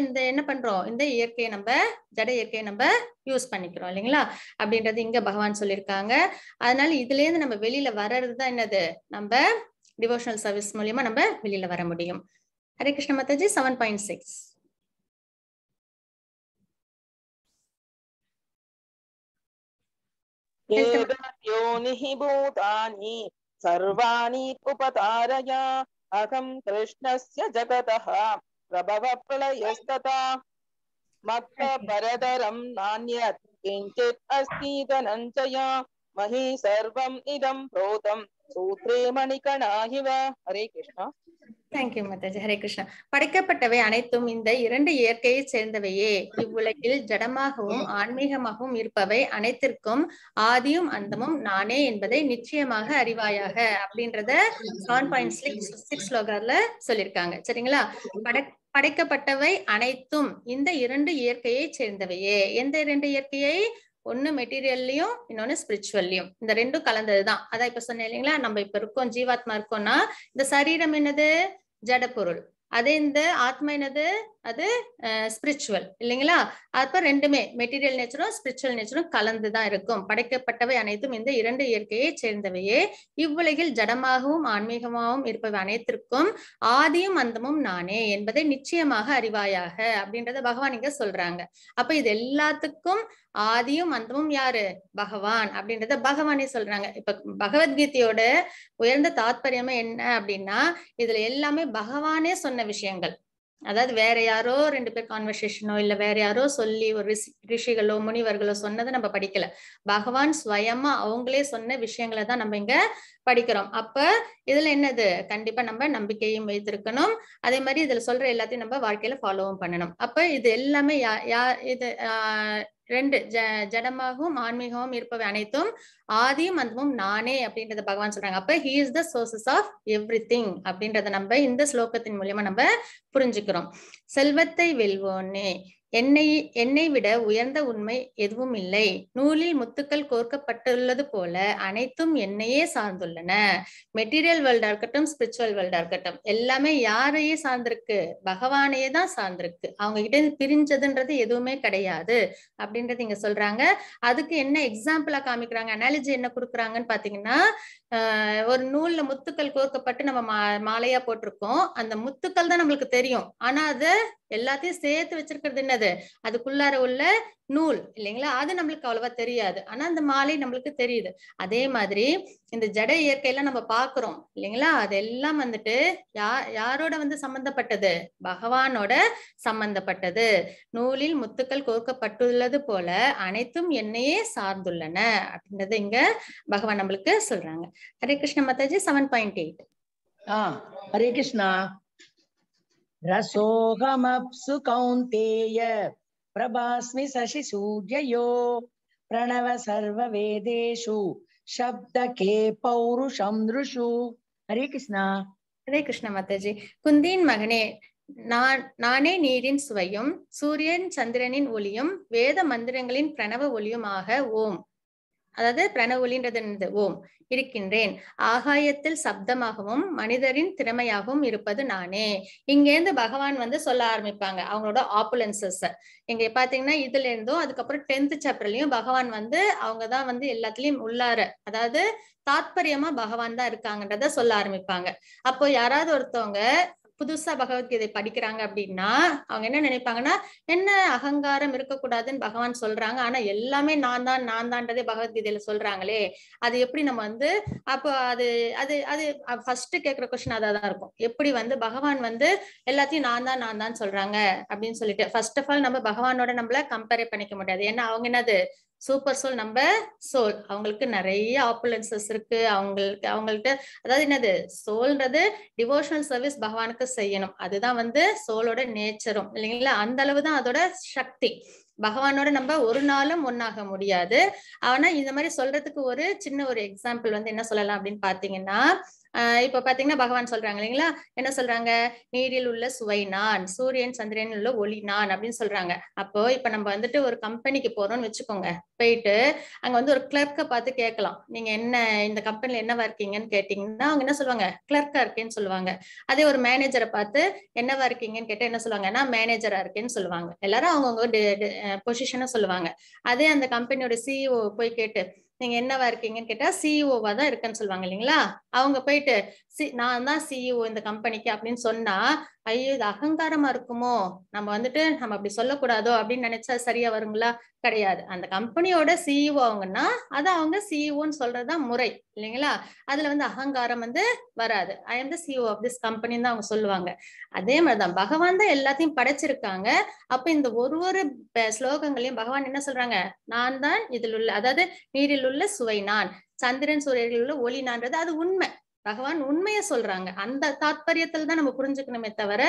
இந்த என்ன பண்றோம், இந்த இயற்கையை நம்ம ஜட இயற்கையை நம்ம யூஸ் பண்ணிக்கிறோம் இல்லைங்களா? அப்படின்றது இங்க பகவான் சொல்லியிருக்காங்க. அதனால இதுல இருந்து நம்ம வெளியில வர்றதுதான் என்னது, நம்ம டிவோஷனல் சர்வீஸ் மூலியமா நம்ம வெளியில வர முடியும். ஹரே கிருஷ்ண மாதாஜி 7.6 योनिः भूतानि सर्वाणि उपतारय अहं कृष्णस्य जगतः प्रभव प्रलयस्तथा मत्त परतरं नान्यत् किञ्चित् अस्ति धनञ्जय महि सर्वम् इदं प्रोतं सूत्रे मणिकणा इव. हरे कृष्ण. தேங்க்யூ மாதாஜி. ஹரே கிருஷ்ணா. படைக்கப்பட்டவை அனைத்தும் இந்த 2 இயற்கையை சேர்ந்தவையே. இவ்வுலகில் ஜடமாகவும் ஆன்மீகமாகவும் இருப்பவை அனைத்திற்கும் ஆதியும் அந்தமும் நானே என்பதை நிச்சயமாக அறிவாயாக அப்படின்றத 7.6 ஸ்லோகர்ல சொல்லியிருக்காங்க. சரிங்களா? படைக்கப்பட்டவை அனைத்தும் இந்த 2 இயற்கையை சேர்ந்தவையே. எந்த 2 இயற்கையை? ஒண்ணு மெட்டீரியல்லையும், இன்னொன்னு ஸ்பிரிச்சுவல்லையும். இந்த 2ம் கலந்ததுதான். அதான் இப்ப சொன்னேன் இல்லைங்களா, நம்ம இப்ப இருக்கோம், ஜீவாத்மா இருக்கோம்னா இந்த சரீரம் என்னது, ஜட பொருள். அதே இந்த ஆத்மா என்னது, அது ஸ்பிரிச்சுவல் இல்லைங்களா? அப்ப 2மே மெட்டீரியல் நேச்சரும் ஸ்பிரிச்சுவல் நேச்சரும் கலந்துதான் இருக்கும். படைக்கப்பட்டவை அனைத்தும் இந்த 2 இயற்கையை சேர்ந்தவையே. இவ்வுலகில் ஜடமாகவும் ஆன்மீகமாகவும் இருப்பவை அனைத்திற்கும் ஆதியும் அந்தமும் நானே என்பதை நிச்சயமாக அறிவாயாக அப்படின்றத பகவான் இங்க சொல்றாங்க. அப்ப இது எல்லாத்துக்கும் ஆதியும் அந்தமும் யாரு, பகவான் அப்படின்றத பகவானே சொல்றாங்க. இப்ப பகவத்கீதையோட உயர்ந்த தாத்பரியமே என்ன அப்படின்னா, இதுல எல்லாமே பகவானே சொன்ன விஷயங்கள். அதாவது வேற யாரோ 2 பேர் கான்வர்சேஷனோ இல்ல வேற யாரோ சொல்லி ஒரு ரிஷிகளோ முனிவர்களோ சொன்னதை நம்ம படிக்கல. பகவான் ஸ்வயமா அவங்களே சொன்ன விஷயங்களை தான் நம்ம இங்க படிக்கிறோம். அப்ப இதுல என்னது, கண்டிப்பா நம்ம நம்பிக்கையும் வைத்திருக்கணும். அதே மாதிரி இதுல சொல்ற எல்லாத்தையும் நம்ம வாழ்க்கையில ஃபாலோவும் பண்ணணும். அப்ப இது எல்லாமே இது 2 ஜடமாகவும் ஆன்மீகமும் இருப்பவை அனைத்தும் ஆதியும் அந்தமும் நானே அப்படின்றத பகவான் சொல்றாங்க. அப்ப he is the sources of everything அப்படின்றத நம்ம இந்த ஸ்லோகத்தின் மூலியமா நம்ம புரிஞ்சுக்கிறோம். செல்வத்தை வெல்வோனே, என்னை விட உயர்ந்த உண்மை எதுவும் இல்லை. நூலில் முத்துக்கள் கோர்க்கப்பட்டுள்ளது போல அனைத்தும் என்னையே சார்ந்துள்ளன. மெட்டீரியல் வேர்ல்டா இருக்கட்டும், ஸ்பிரிச்சுவல் வேர்ல்டா இருக்கட்டும், எல்லாமே யாரையே சார்ந்திருக்கு? பகவானையே தான் சார்ந்திருக்கு. அவங்க கிட்ட இருந்து பிரிஞ்சதுன்றது எதுவுமே கிடையாது அப்படின்றது இங்க சொல்றாங்க. அதுக்கு என்ன எக்ஸாம்பிளா காமிக்கிறாங்க, அனாலஜி என்ன கொடுக்குறாங்கன்னு பாத்தீங்கன்னா, ஒரு நூல்ல முத்துக்கள் கோர்க்கப்பட்டு நம்ம மாலையா போட்டிருக்கோம். அந்த முத்துக்கள் தான் நம்மளுக்கு தெரியும். ஆனா அது எல்லாத்தையும் சேர்த்து வச்சிருக்கிறது என்னது? அதுக்குள்ளார உள்ள நூல் இல்லைங்களா? அது நம்மளுக்கு அவ்வளவா தெரியாது. ஆனா அந்த மாலை நம்மளுக்கு தெரியுது. அதே மாதிரி இந்த ஜட இயற்கையெல்லாம் நம்ம பாக்குறோம் இல்லைங்களா? அதெல்லாம் வந்துட்டு யாரோட வந்து சம்பந்தப்பட்டது? பகவானோட சம்பந்தப்பட்டது. நூலில் முத்துக்கள் கோர்க்கப்பட்டுள்ளது போல அனைத்தும் என்னையே சார்ந்துள்ளன அப்படின்றத இங்க பகவான் நம்மளுக்கு சொல்றாங்க. ஹரே கிருஷ்ண மாதாஜி. 7.8. ஹரே கிருஷ்ணா. ரசோகமப்சு கௌந்தேய பிரபாஸ்மி சசி சூர்யயோ பிரணவ சர்வ வேதேஷு சப்த கே பௌருஷம் ருஷு. ஹரே கிருஷ்ணா. ஹரே கிருஷ்ண மாதாஜி. குந்தியின் மகனே, நானே நீரின் சுவையும் சூரியன் சந்திரனின் ஒளியும் வேத மந்திரங்களின் பிரணவ ஒளியுமாக ஓம், அதாவது பிரணவ ஒளின்றது ஓம் இருக்கின்றேன். ஆகாயத்தில் சப்தமாகவும் மனிதரின் திறமையாகவும் இருப்பது நானே. இங்கேருந்து பகவான் வந்து சொல்ல ஆரம்பிப்பாங்க அவங்களோட ஆப்புலன்சஸ். இங்க பாத்தீங்கன்னா இதுல இருந்தும் அதுக்கப்புறம் 10th சாப்டர்லயும் பகவான் வந்து அவங்கதான் வந்து எல்லாத்துலயும் உள்ளார, அதாவது தாத்பரியமா பகவான் தான் இருக்காங்கன்றத சொல்ல ஆரம்பிப்பாங்க. அப்போ யாராவது ஒருத்தவங்க புதுசா பகவத்கீதை படிக்கிறாங்க அப்படின்னா அவங்க என்ன நினைப்பாங்கன்னா, என்ன அகங்காரம் இருக்கக்கூடாதுன்னு பகவான் சொல்றாங்க, ஆனா எல்லாமே நான் தான்றதே பகவத்கீதையில சொல்றாங்களே, அது எப்படி நம்ம வந்து அப்போ அது அது அது ஃபர்ஸ்ட் கேட்கிற கொஸ்டின் அதான் இருக்கும். எப்படி வந்து பகவான் வந்து எல்லாத்தையும் நான் தான் சொல்றாங்க அப்படின்னு சொல்லிட்டு ஃபர்ஸ்ட் ஆஃப் ஆல் நம்ம பகவானோட நம்மள கம்பேர் பண்ணிக்க முடியாது. ஏன்னா அவங்க என்னது சூப்பர் சோல், நம்ம சோல். அவங்களுக்கு நிறைய ஆப்புலன்சஸ் இருக்கு. அவங்கள்ட்ட அதாவது என்னது சோல்ன்றது டிவோஷனல் சர்வீஸ் பகவானுக்கு செய்யணும். அதுதான் வந்து சோலோட நேச்சரும் இல்லைங்களா? அந்த அளவுதான் அதோட சக்தி. பகவானோட நம்ம ஒரு நாளும் ஒன்னாக முடியாது. ஆனா இந்த மாதிரி சொல்றதுக்கு ஒரு சின்ன ஒரு எக்ஸாம்பிள் வந்து என்ன சொல்லலாம் அப்படின்னு பாத்தீங்கன்னா, இப்ப பாத்தீங்கன்னா பகவான் சொல்றாங்க இல்லைங்களா? என்ன சொல்றாங்க? நீரில் உள்ள சுவை நான், சூரியன் சந்திரனில் உள்ள ஒளி நான் அப்படின்னு சொல்றாங்க. அப்போ இப்ப நம்ம வந்துட்டு ஒரு கம்பெனிக்கு போறோம்னு வச்சுக்கோங்க. போயிட்டு அங்க வந்து ஒரு கிளர்க்கை பார்த்து கேட்கலாம், நீங்க என்ன இந்த கம்பெனில என்னவா இருக்கீங்கன்னு கேட்டீங்கன்னா அவங்க என்ன சொல்லுவாங்க? கிளர்க்கா இருக்கேன்னு சொல்லுவாங்க. அதே ஒரு மேனேஜரை பார்த்து என்னவா இருக்கீங்கன்னு கேட்டா என்ன சொல்லுவாங்க? நான் மேனேஜரா இருக்கேன்னு சொல்லுவாங்க. எல்லாரும் அவங்கவுங்க பொசிஷனை சொல்லுவாங்க. அதே அந்த கம்பெனியோட சிஇஓ போய் கேட்டு நீங்க என்னவா இருக்கீங்கன்னு கேட்டா சிஇஓவா தான் இருக்கேன்னு சொல்லுவாங்க இல்லைங்களா? அவங்க போயிட்டு நான் தான் சிஇஓ இந்த கம்பெனிக்கு அப்படின்னு சொன்னா, ஐயோ இது அகங்காரமா இருக்குமோ, நம்ம வந்துட்டு நம்ம அப்படி சொல்லக்கூடாதோ அப்படின்னு நினைச்சா சரியா வருங்களா? கிடையாது. அந்த கம்பெனியோட சிஇஓ அவங்கன்னா அது அவங்க சிஇஓன்னு சொல்றதுதான் முறை இல்லைங்களா? அதுல வந்து அகங்காரம் வந்து வராது. I am the CEO of this கம்பெனின்னு தான் அவங்க சொல்லுவாங்க. அதே மாதிரிதான் பகவான் தான் எல்லாத்தையும் படைச்சிருக்காங்க. அப்ப இந்த ஒரு ஸ்லோகங்களையும் பகவான் என்ன சொல்றாங்க? நான் தான் இதில் உள்ள, அதாவது நீரில் உள்ள சுவை நான், சந்திரன் சூரியனில் உள்ள ஒளி நான்றது அது உண்மை. பகவான் உண்மையை சொல்றாங்க. அந்த தாத்பரியத்துல தான் நம்ம புரிஞ்சுக்கணுமே தவிர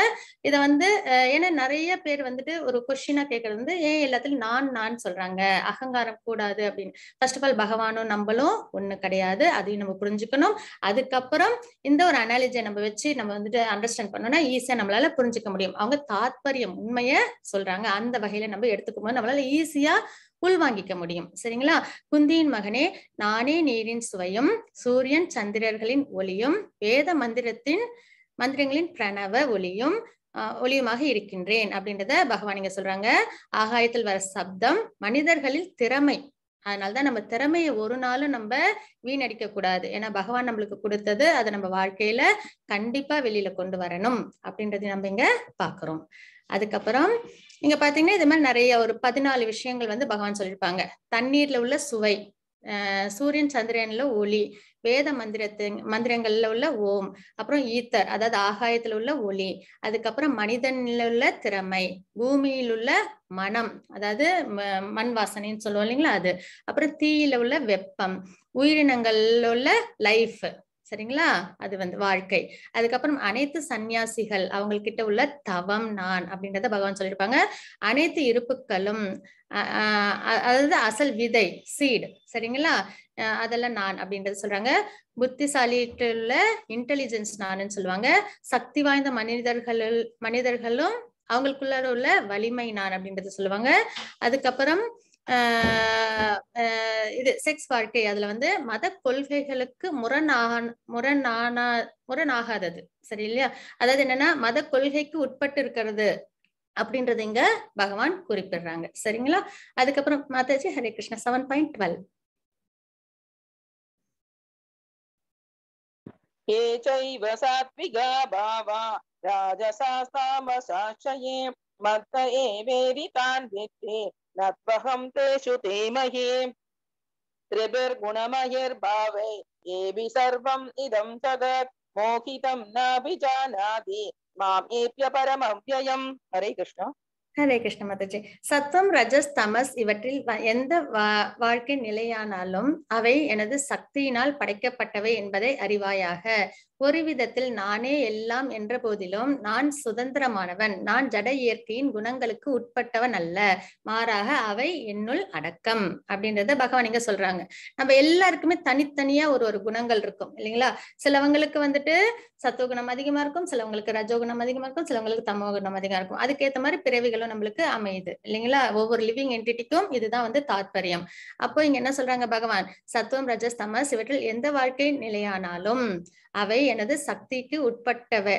இதை வந்து ஏன்னா நிறைய பேர் வந்துட்டு ஒரு கொஸ்டினா கேட்கறது வந்து ஏன் எல்லாத்துலயும் நான் சொல்றாங்க, அகங்காரம் கூடாது அப்படின்னு. ஃபர்ஸ்ட் ஆஃப் ஆல் பகவானும் நம்மளும் ஒண்ணு கிடையாது, அதையும் நம்ம புரிஞ்சுக்கணும். அதுக்கப்புறம் இந்த ஒரு அனாலஜியை நம்ம வச்சு நம்ம வந்துட்டு அண்டர்ஸ்டாண்ட் பண்ணோம்னா ஈஸியா நம்மளால புரிஞ்சுக்க முடியும். அவங்க தாத்பரியம் உண்மைய சொல்றாங்க, அந்த வகையில நம்ம எடுத்துக்கும் போது நம்மளால ஈஸியா உள்வாங்கிக்க முடியும். சரிங்களா? குந்தியின் மகனே, நானே நீரின் சுவையும் சூரியன் சந்திரர்களின் ஒளியும் வேத மந்திரங்களின் பிரணவ ஒளியுமாக இருக்கின்றேன் அப்படின்றத பகவான் இங்க சொல்றாங்க. ஆகாயத்தில் வர சப்தம் மனிதர்களில் திறமை. அதனாலதான் நம்ம திறமையை ஒரு நாளும் நம்ம வீணடிக்க கூடாது. ஏன்னா பகவான் நம்மளுக்கு கொடுத்தது, அதை நம்ம வாழ்க்கையில கண்டிப்பா வெளியில கொண்டு வரணும் அப்படின்றத நம்ம இங்க பாக்குறோம். அதுக்கப்புறம் இங்க பாத்தீங்கன்னா இது மாதிரி நிறைய ஒரு 14 விஷயங்கள் வந்து பகவான் சொல்லியிருப்பாங்க. தண்ணீர்ல உள்ள சுவை, சூரியன் சந்திரன்ல ஒளி, வேத மந்திரங்கள்ல உள்ள ஓம், அப்புறம் ஈத்தர் அதாவது ஆகாயத்துல உள்ள ஒளி, அதுக்கப்புறம் மனிதன்ல உள்ள திறமை, பூமியில் உள்ள மனம் அதாவது மண் வாசனைன்னு சொல்லுவோம் இல்லைங்களா அது, அப்புறம் தீயில உள்ள வெப்பம், உயிரினங்கள்ல உள்ள லைஃப், சரிங்களா, அது வந்து வாழ்க்கை, அதுக்கப்புறம் அனைத்து சன்னியாசிகள் அவங்கக்கிட்ட உள்ள தவம் நான் அப்படின்றத பகவான் சொல்லியிருப்பாங்க. அனைத்து இருப்புக்களும் அதாவது அசல் விதை சீடு, சரிங்களா, அதெல்லாம் நான் அப்படின்றது சொல்றாங்க. புத்திசாலிட்டு உள்ள இன்டெலிஜென்ஸ் நானுன்னு சொல்லுவாங்க. சக்தி வாய்ந்த மனிதர்களும் அவங்களுக்குள்ள உள்ள வலிமை நான் அப்படின்றத சொல்லுவாங்க. அதுக்கப்புறம் இது செக்ஸ் வாழ்க்கை, அதுல வந்து மத கொள்கைகளுக்கு முரணாகாதது, சரி இல்லையா? அதாவது என்னன்னா மத கொள்கைக்கு உட்பட்டு இருக்கிறது அப்படின்றது இங்க பகவான் குறிப்பிடுறாங்க, சரிங்களா? அதுக்கப்புறம் மாதாஜி ஹரே கிருஷ்ணா 7.12. ये चैव सात्विका भावा राजसास्तामसाक्षये मत्त एवेरितान् विद्धि न त्वहं तेषु ते महे त्रिभिर्गुणमयैर्भावै येभि सर्वम् इदं जगत् मोहितं नाभिजानाति माम् एप्य परमव्ययम्. हरे कृष्ण. ஹரே கிருஷ்ண மாதாஜி. சத்வம் ரஜஸ் தமஸ் இவற்றில் எந்த வாழ்க்கை நிலையானாலும் அவை எனது சக்தியினால் படைக்கப்பட்டவை என்பதை அறிவாயாக. ஒரு விதத்தில் நானே எல்லாம் என்ற போதிலும் நான் சுதந்திரமானவன். நான் ஜட இயற்கையின் குணங்களுக்கு உட்பட்டவன் அல்ல, மாறாக அவை என்னுள் அடக்கம் அப்படின்றத பகவான் இங்க சொல்றாங்க. நம்ம எல்லாருக்குமே தனித்தனியா ஒரு குணங்கள் இருக்கும் இல்லைங்களா? சிலவங்களுக்கு வந்துட்டு சத்துவகுணம் அதிகமா இருக்கும், சிலவங்களுக்கு ரஜோகுணம் அதிகமா இருக்கும், சிலவங்களுக்கு தமோ குணம் அதிகமா இருக்கும். அதுக்கேற்ற மாதிரி பிறவிகளும் நம்மளுக்கு அமையுது இல்லைங்களா? ஒவ்வொரு லிவிங் என்டிட்டிக்கும் இதுதான் வந்து தாத்பரியம். அப்போ இங்க என்ன சொல்றாங்க பகவான்? சத்துவம் ரஜஸ் தமஸ் இவற்றில் எந்த வாழ்க்கை நிலையானாலும் அவை எனது சக்திக்கு உட்பட்டவை,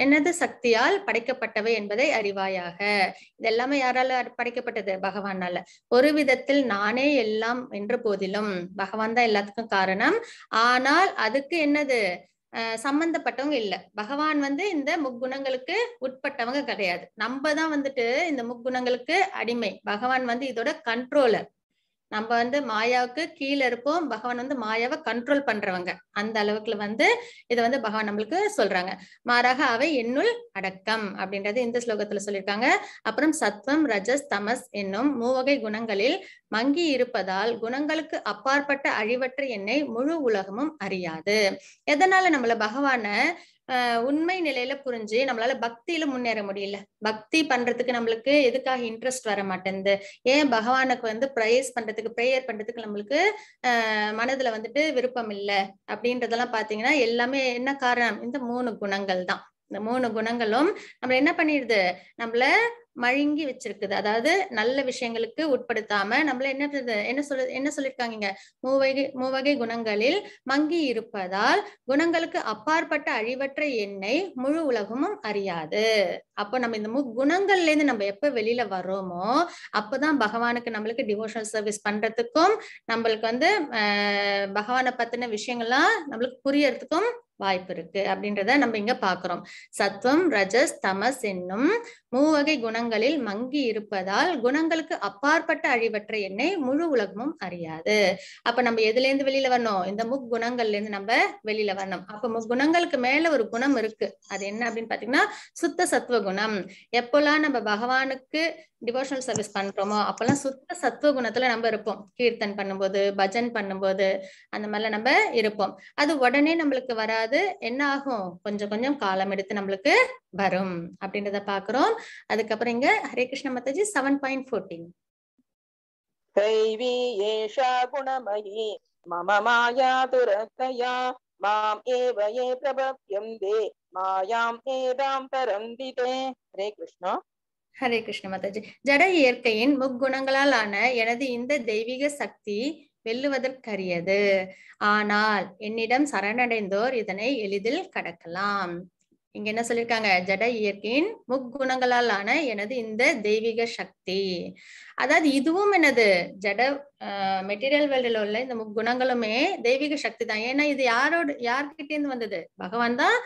எனது சக்தியால் படைக்கப்பட்டவை என்பதை அறிவாயாக. இது எல்லாமே யாரால படைக்கப்பட்டது? பகவானால. ஒரு விதத்தில் நானே எல்லாம் என்ற போதிலும், பகவான் தான் எல்லாத்துக்கும் காரணம். ஆனால் அதுக்கு என்னது சம்பந்தப்பட்டவங்க இல்ல. பகவான் வந்து இந்த முக்குணங்களுக்கு உட்பட்டவங்க கிடையாது. நம்ம தான் வந்துட்டு இந்த முக்குணங்களுக்கு அடிமை. பகவான் வந்து இதோட கண்ட்ரோலர். நம்ம வந்து மாயாவுக்கு கீழே இருப்போம், பகவான் வந்து மாயாவை கண்ட்ரோல் பண்றவங்க. அந்த அளவுக்கு வந்து இதை வந்து பகவான் நம்மளுக்கு சொல்றாங்க. மாறாக அவை என்னுள் அடக்கம் அப்படின்றது இந்த ஸ்லோகத்துல சொல்லியிருக்காங்க. அப்புறம் சத்வம் ரஜஸ் தமஸ் என்னும் மூவகை குணங்களில் மங்கி இருப்பதால் குணங்களுக்கு அப்பாற்பட்ட அழிவற்ற என்னை முழு உலகமும் அறியாது. எதனால நம்மள பகவான உண்மை நிலையில புரிஞ்சு நம்மளால பக்தியில முன்னேற முடியல? பக்தி பண்றதுக்கு நம்மளுக்கு எதுக்காக இன்ட்ரெஸ்ட் வர மாட்டேங்குது? ஏன் பகவானுக்கு வந்து ப்ரேயர் பண்றதுக்கு நம்மளுக்கு மனதுல வந்துட்டு விருப்பம் இல்லை அப்படின்றதெல்லாம் பாத்தீங்கன்னா எல்லாமே என்ன காரணம்? இந்த 3 குணங்கள் தான். இந்த 3 குணங்களும் நம்மள என்ன பண்ணிடுது? நம்மள மழுங்கி வச்சிருக்குது. அதாவது நல்ல விஷயங்களுக்கு உட்படுத்தாம நம்மள என்ன சொல்லிருக்காங்க? மூவகை குணங்களில் மங்கி இருப்பதால் குணங்களுக்கு அப்பாற்பட்ட அழிவற்ற என்னை முழு உலகமும் அறியாது. அப்போ நம்ம இந்த குணங்கள்ல இருந்து நம்ம எப்ப வெளியில வர்றோமோ அப்பதான் பகவானுக்கு நம்மளுக்கு டிவோஷனல் சர்வீஸ் பண்றதுக்கும் நம்மளுக்கு வந்து பகவானை பத்தின விஷயங்கள்லாம் நம்மளுக்கு புரியறதுக்கும் வாய்ப்பு இருக்கு அப்படின்றத நம்ம இங்க பாக்குறோம். சத்வம் ரஜஸ் தமஸ் என்னும் மூவகை குணங்களில் மங்கி இருப்பதால் குணங்களுக்கு அப்பாற்பட்ட அழிவற்ற என்னை முழு உலகமும் அறியாது. அப்ப நம்ம எதுல இருந்து வெளியில வரணும்? இந்த முக்குணங்கள்ல இருந்து நம்ம வெளியில வரணும். அப்ப முக்குணங்களுக்கு மேல ஒரு குணம் இருக்கு. அது என்ன அப்படின்னு பாத்தீங்கன்னா சுத்த சத்துவ குணம். எப்பெல்லாம் நம்ம பகவானுக்கு டிவோஷனல் சர்வீஸ் பண்றோமோ அப்பெல்லாம் சுத்த சத்துவ குணத்துல நம்ம இருப்போம். கீர்த்தன் பண்ணும்போது, பஜன் பண்ணும்போது, அந்த மாதிரிலாம் நம்ம இருப்போம். அது உடனே நம்மளுக்கு வராது. என்ன ஆகும்? கொஞ்சம் கொஞ்சம் காலம் எடுத்து நம்மளுக்கு வரும் அப்படின்றத பாக்குறோம். அதுக்கப்புறம் இங்க ஹரே கிருஷ்ண மாதாஜி 7.14. दैवी एषा गुणमयी मम माया दुरतया माम् एव ये प्रपद्यन्ते मायाम् एदां तरन्ति ते. हरे कृष्ण. ஹரே கிருஷ்ண மாதாஜி. ஜட இயற்கையின் முக்குணங்களால் ஆன எனது இந்த தெய்வீக சக்தி வெல்லுவதற்கரியது. ஆனால் என்னிடம் சரணடைந்தோர் இதனை எளிதில் கடக்கலாம். இங்க என்ன சொல்லிருக்காங்க? ஜட இயற்கையின் முக்குணங்களால் ஆன எனது இந்த தெய்வீக சக்தி. அதாவது இதுவும் என்னது? ஜட மெட்டீரியல் வேர்ல்டுல உள்ள இந்த முக்குணங்களுமே தெய்வீக சக்தி தான். ஏன்னா இது யார்கிட்ட இருந்து வந்தது? பகவான் தான்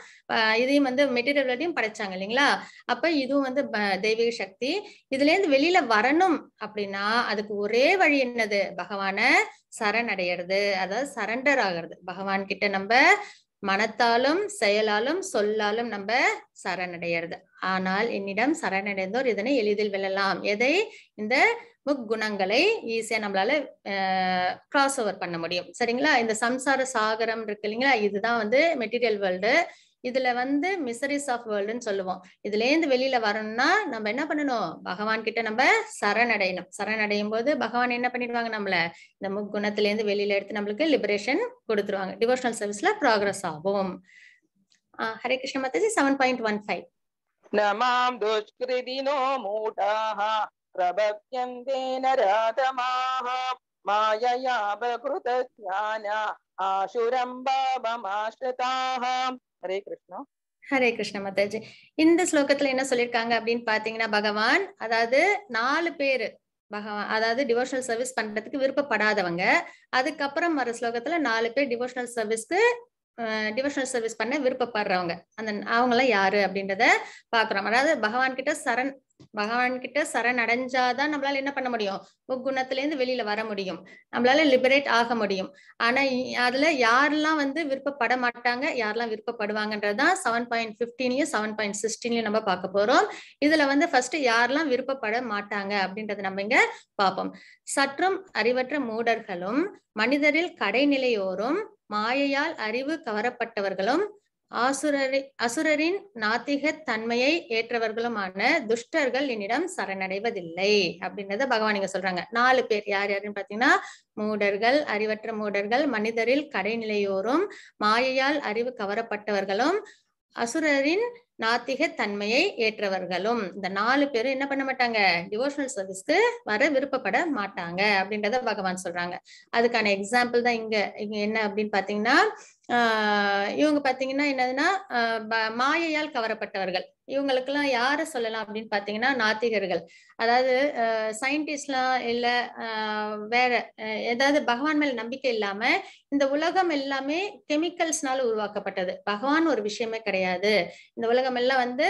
இதையும் வந்து மெட்டீரியல் வேர்ல்டையும் படைச்சாங்க இல்லைங்களா? அப்ப இதுவும் வந்து தெய்வீக சக்தி. இதுல இருந்து வெளியில வரணும் அப்படின்னா அதுக்கு ஒரே வழி என்னது? பகவான சரணடைகிறது, அதாவது சரண்டர் ஆகிறது. பகவான் கிட்ட நம்ம மனத்தாலும் செயலாலும் சொல்லாலும் நம்ம சரணடைகிறது. ஆனால் என்னிடம் சரணடைந்தோர் இதனை எளிதில் வெல்லலாம். எதை? இந்த முக்குணங்களை ஈஸியா நம்மளால கிராஸ் ஓவர் பண்ண முடியும். சரிங்களா? இந்த சம்சார சாகரம் இருக்கு இல்லைங்களா? இதுதான் வந்து மெட்டீரியல் வேர்ல்டு. இதுல வந்து மிசரிஸ் ஆஃப் வேர்ல்டுன்னு சொல்லுவோம். இதுல இருந்து வெளியில வரணும்னா நம்ம என்ன பண்ணணும்? பகவான் கிட்ட நம்ம சரணடையணும். சரணடையும் போது பகவான் என்ன பண்ணிடுவாங்க? நம்மள இந்த முக்குணத்துல இருந்து வெளியில எடுத்து நம்மளுக்கு லிபரேஷன் கொடுத்துருவாங்க. டிவோஷனல் சர்வீஸ்ல ப்ராக்ரஸ் ஆகும். ஹரே கிருஷ்ண மாதாஜி 7.15. न मां दुष्कृतिनो मूढाः प्रपद्यन्ते नराधमाः मायया बकृतज्ञान आशुरं भावमाश्रिताः. हरे कृष्ण. ஹரே கிருஷ்ண மாதாஜி. இந்த ஸ்லோகத்துல என்ன சொல்லிருக்காங்க அப்படின்னு பாத்தீங்கன்னா, பகவான் அதாவது 4 பேரு பகவான் அதாவது டிவோஷனல் சர்வீஸ் பண்றதுக்கு விருப்பப்படாதவங்க, அதுக்கப்புறம் வர ஸ்லோகத்துல 4 பேர் டிவோஷனல் சர்வீஸ் பண்ண விருப்பப்படுறவங்க, அவங்க எல்லாம் யாரு அப்படின்றத பாக்குறோம். அதாவது பகவான் கிட்ட சரண் அடைஞ்சாதான் நம்மளால என்ன பண்ண முடியும், குணத்துல இருந்து வெளியில வர முடியும், நம்மளால லிபரேட் ஆக முடியும். ஆனா அதுல யாரெல்லாம் விருப்பப்பட மாட்டாங்க, யாரெல்லாம் விருப்பப்படுவாங்கன்றதுதான் 7.15லயும் 7.16லயும் நம்ம பார்க்க போறோம். இதுல ஃபர்ஸ்ட் யாரெல்லாம் விருப்பப்பட மாட்டாங்க அப்படின்றத நம்ம இங்க பார்ப்போம். சற்றும் அறிவற்ற மூடர்களும் மனிதரில் கடைநிலையோரும் மாயையால் அறிவு கவரப்பட்டவர்களும் அசுரரின் நாத்திக தன்மையை ஏற்றவர்களுமான துஷ்டர்கள் என்னிடம் சரணடைவதில்லை அப்படின்றத பகவான் இங்க சொல்றாங்க. 4 பேர் யார் யாருன்னு பாத்தீங்கன்னா, மூடர்கள், அறிவற்ற மூடர்கள், மனிதரில் கடைநிலையோரும் மாயையால் அறிவு கவரப்பட்டவர்களும் அசுரரின் நாத்திக தன்மையை ஏற்றவர்களும். இந்த 4 பேரும் என்ன பண்ண மாட்டாங்க, டிவோஷனல் சர்வீஸ்க்கு வர விருப்பப்பட மாட்டாங்க அப்படின்றத பகவான் சொல்றாங்க. அதுக்கான எக்ஸாம்பிள் தான் இங்க என்ன அப்படின்னு பாத்தீங்கன்னா, இவங்க பாத்தீங்கன்னா என்னதுன்னா மாயையால் கவரப்பட்டவர்கள். இவங்களுக்கு எல்லாம் யார சொல்லலாம் அப்படின்னு பாத்தீங்கன்னா, நாத்திகர்கள். அதாவது சயின்டிஸ்ட்லாம் இல்ல வேற ஏதாவது பகவான் மேல நம்பிக்கை இல்லாம இந்த உலகம் எல்லாமே கெமிக்கல்ஸ்னால உருவாக்கப்பட்டது, பகவான் ஒரு விஷயமே கிடையாது, இந்த உலகம் எல்லாம்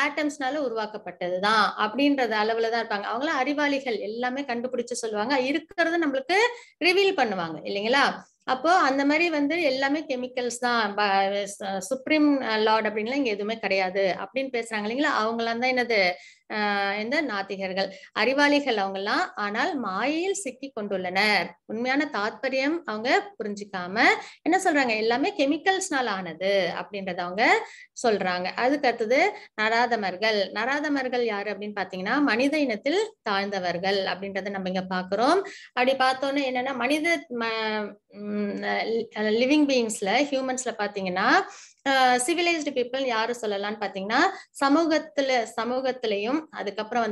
ஆட்டம்ஸ்னால உருவாக்கப்பட்டதுதான் அப்படின்றது அளவுலதான் இருப்பாங்க. அவங்களாம் அறிவாளிகள், எல்லாமே கண்டுபிடிச்சு சொல்லுவாங்க, இருக்கிறது நம்மளுக்கு ரிவீல் பண்ணுவாங்க இல்லைங்களா. அப்போ அந்த மாதிரி எல்லாமே கெமிக்கல்ஸ் தான், சுப்ரீம் லார்ட் அப்படின்லாம் இங்க எதுவுமே கிடையாது அப்படின்னு பேசுறாங்க இல்லைங்களா. அவங்களாம் தான் என்னது இந்த நாத்திகர்கள், அறிவாளிகள் அவங்கெல்லாம். ஆனால் மாயையில் சிக்கி கொண்டுள்ளனர். உண்மையான தாத்பரியம் அவங்க புரிஞ்சுக்காம என்ன சொல்றாங்க, எல்லாமே கெமிக்கல்ஸ்னால ஆனது அப்படின்றத அவங்க சொல்றாங்க. அதுக்கு அடுத்தது நராதமர்கள் யாரு அப்படின்னு பாத்தீங்கன்னா, மனித இனத்தில் தாழ்ந்தவர்கள் அப்படின்றத நம்ம இங்க பாக்குறோம். அப்படி பார்த்தோன்னே என்னன்னா, மனித லிவிங் பீயிங்ஸ்ல ஹியூமன்ஸ்ல பாத்தீங்கன்னா சிவிலைஸ்டு பீப்புள் யாரு சொல்லலாம்னு பாத்தீங்கன்னா, சமூகத்திலையும் அதுக்கப்புறம்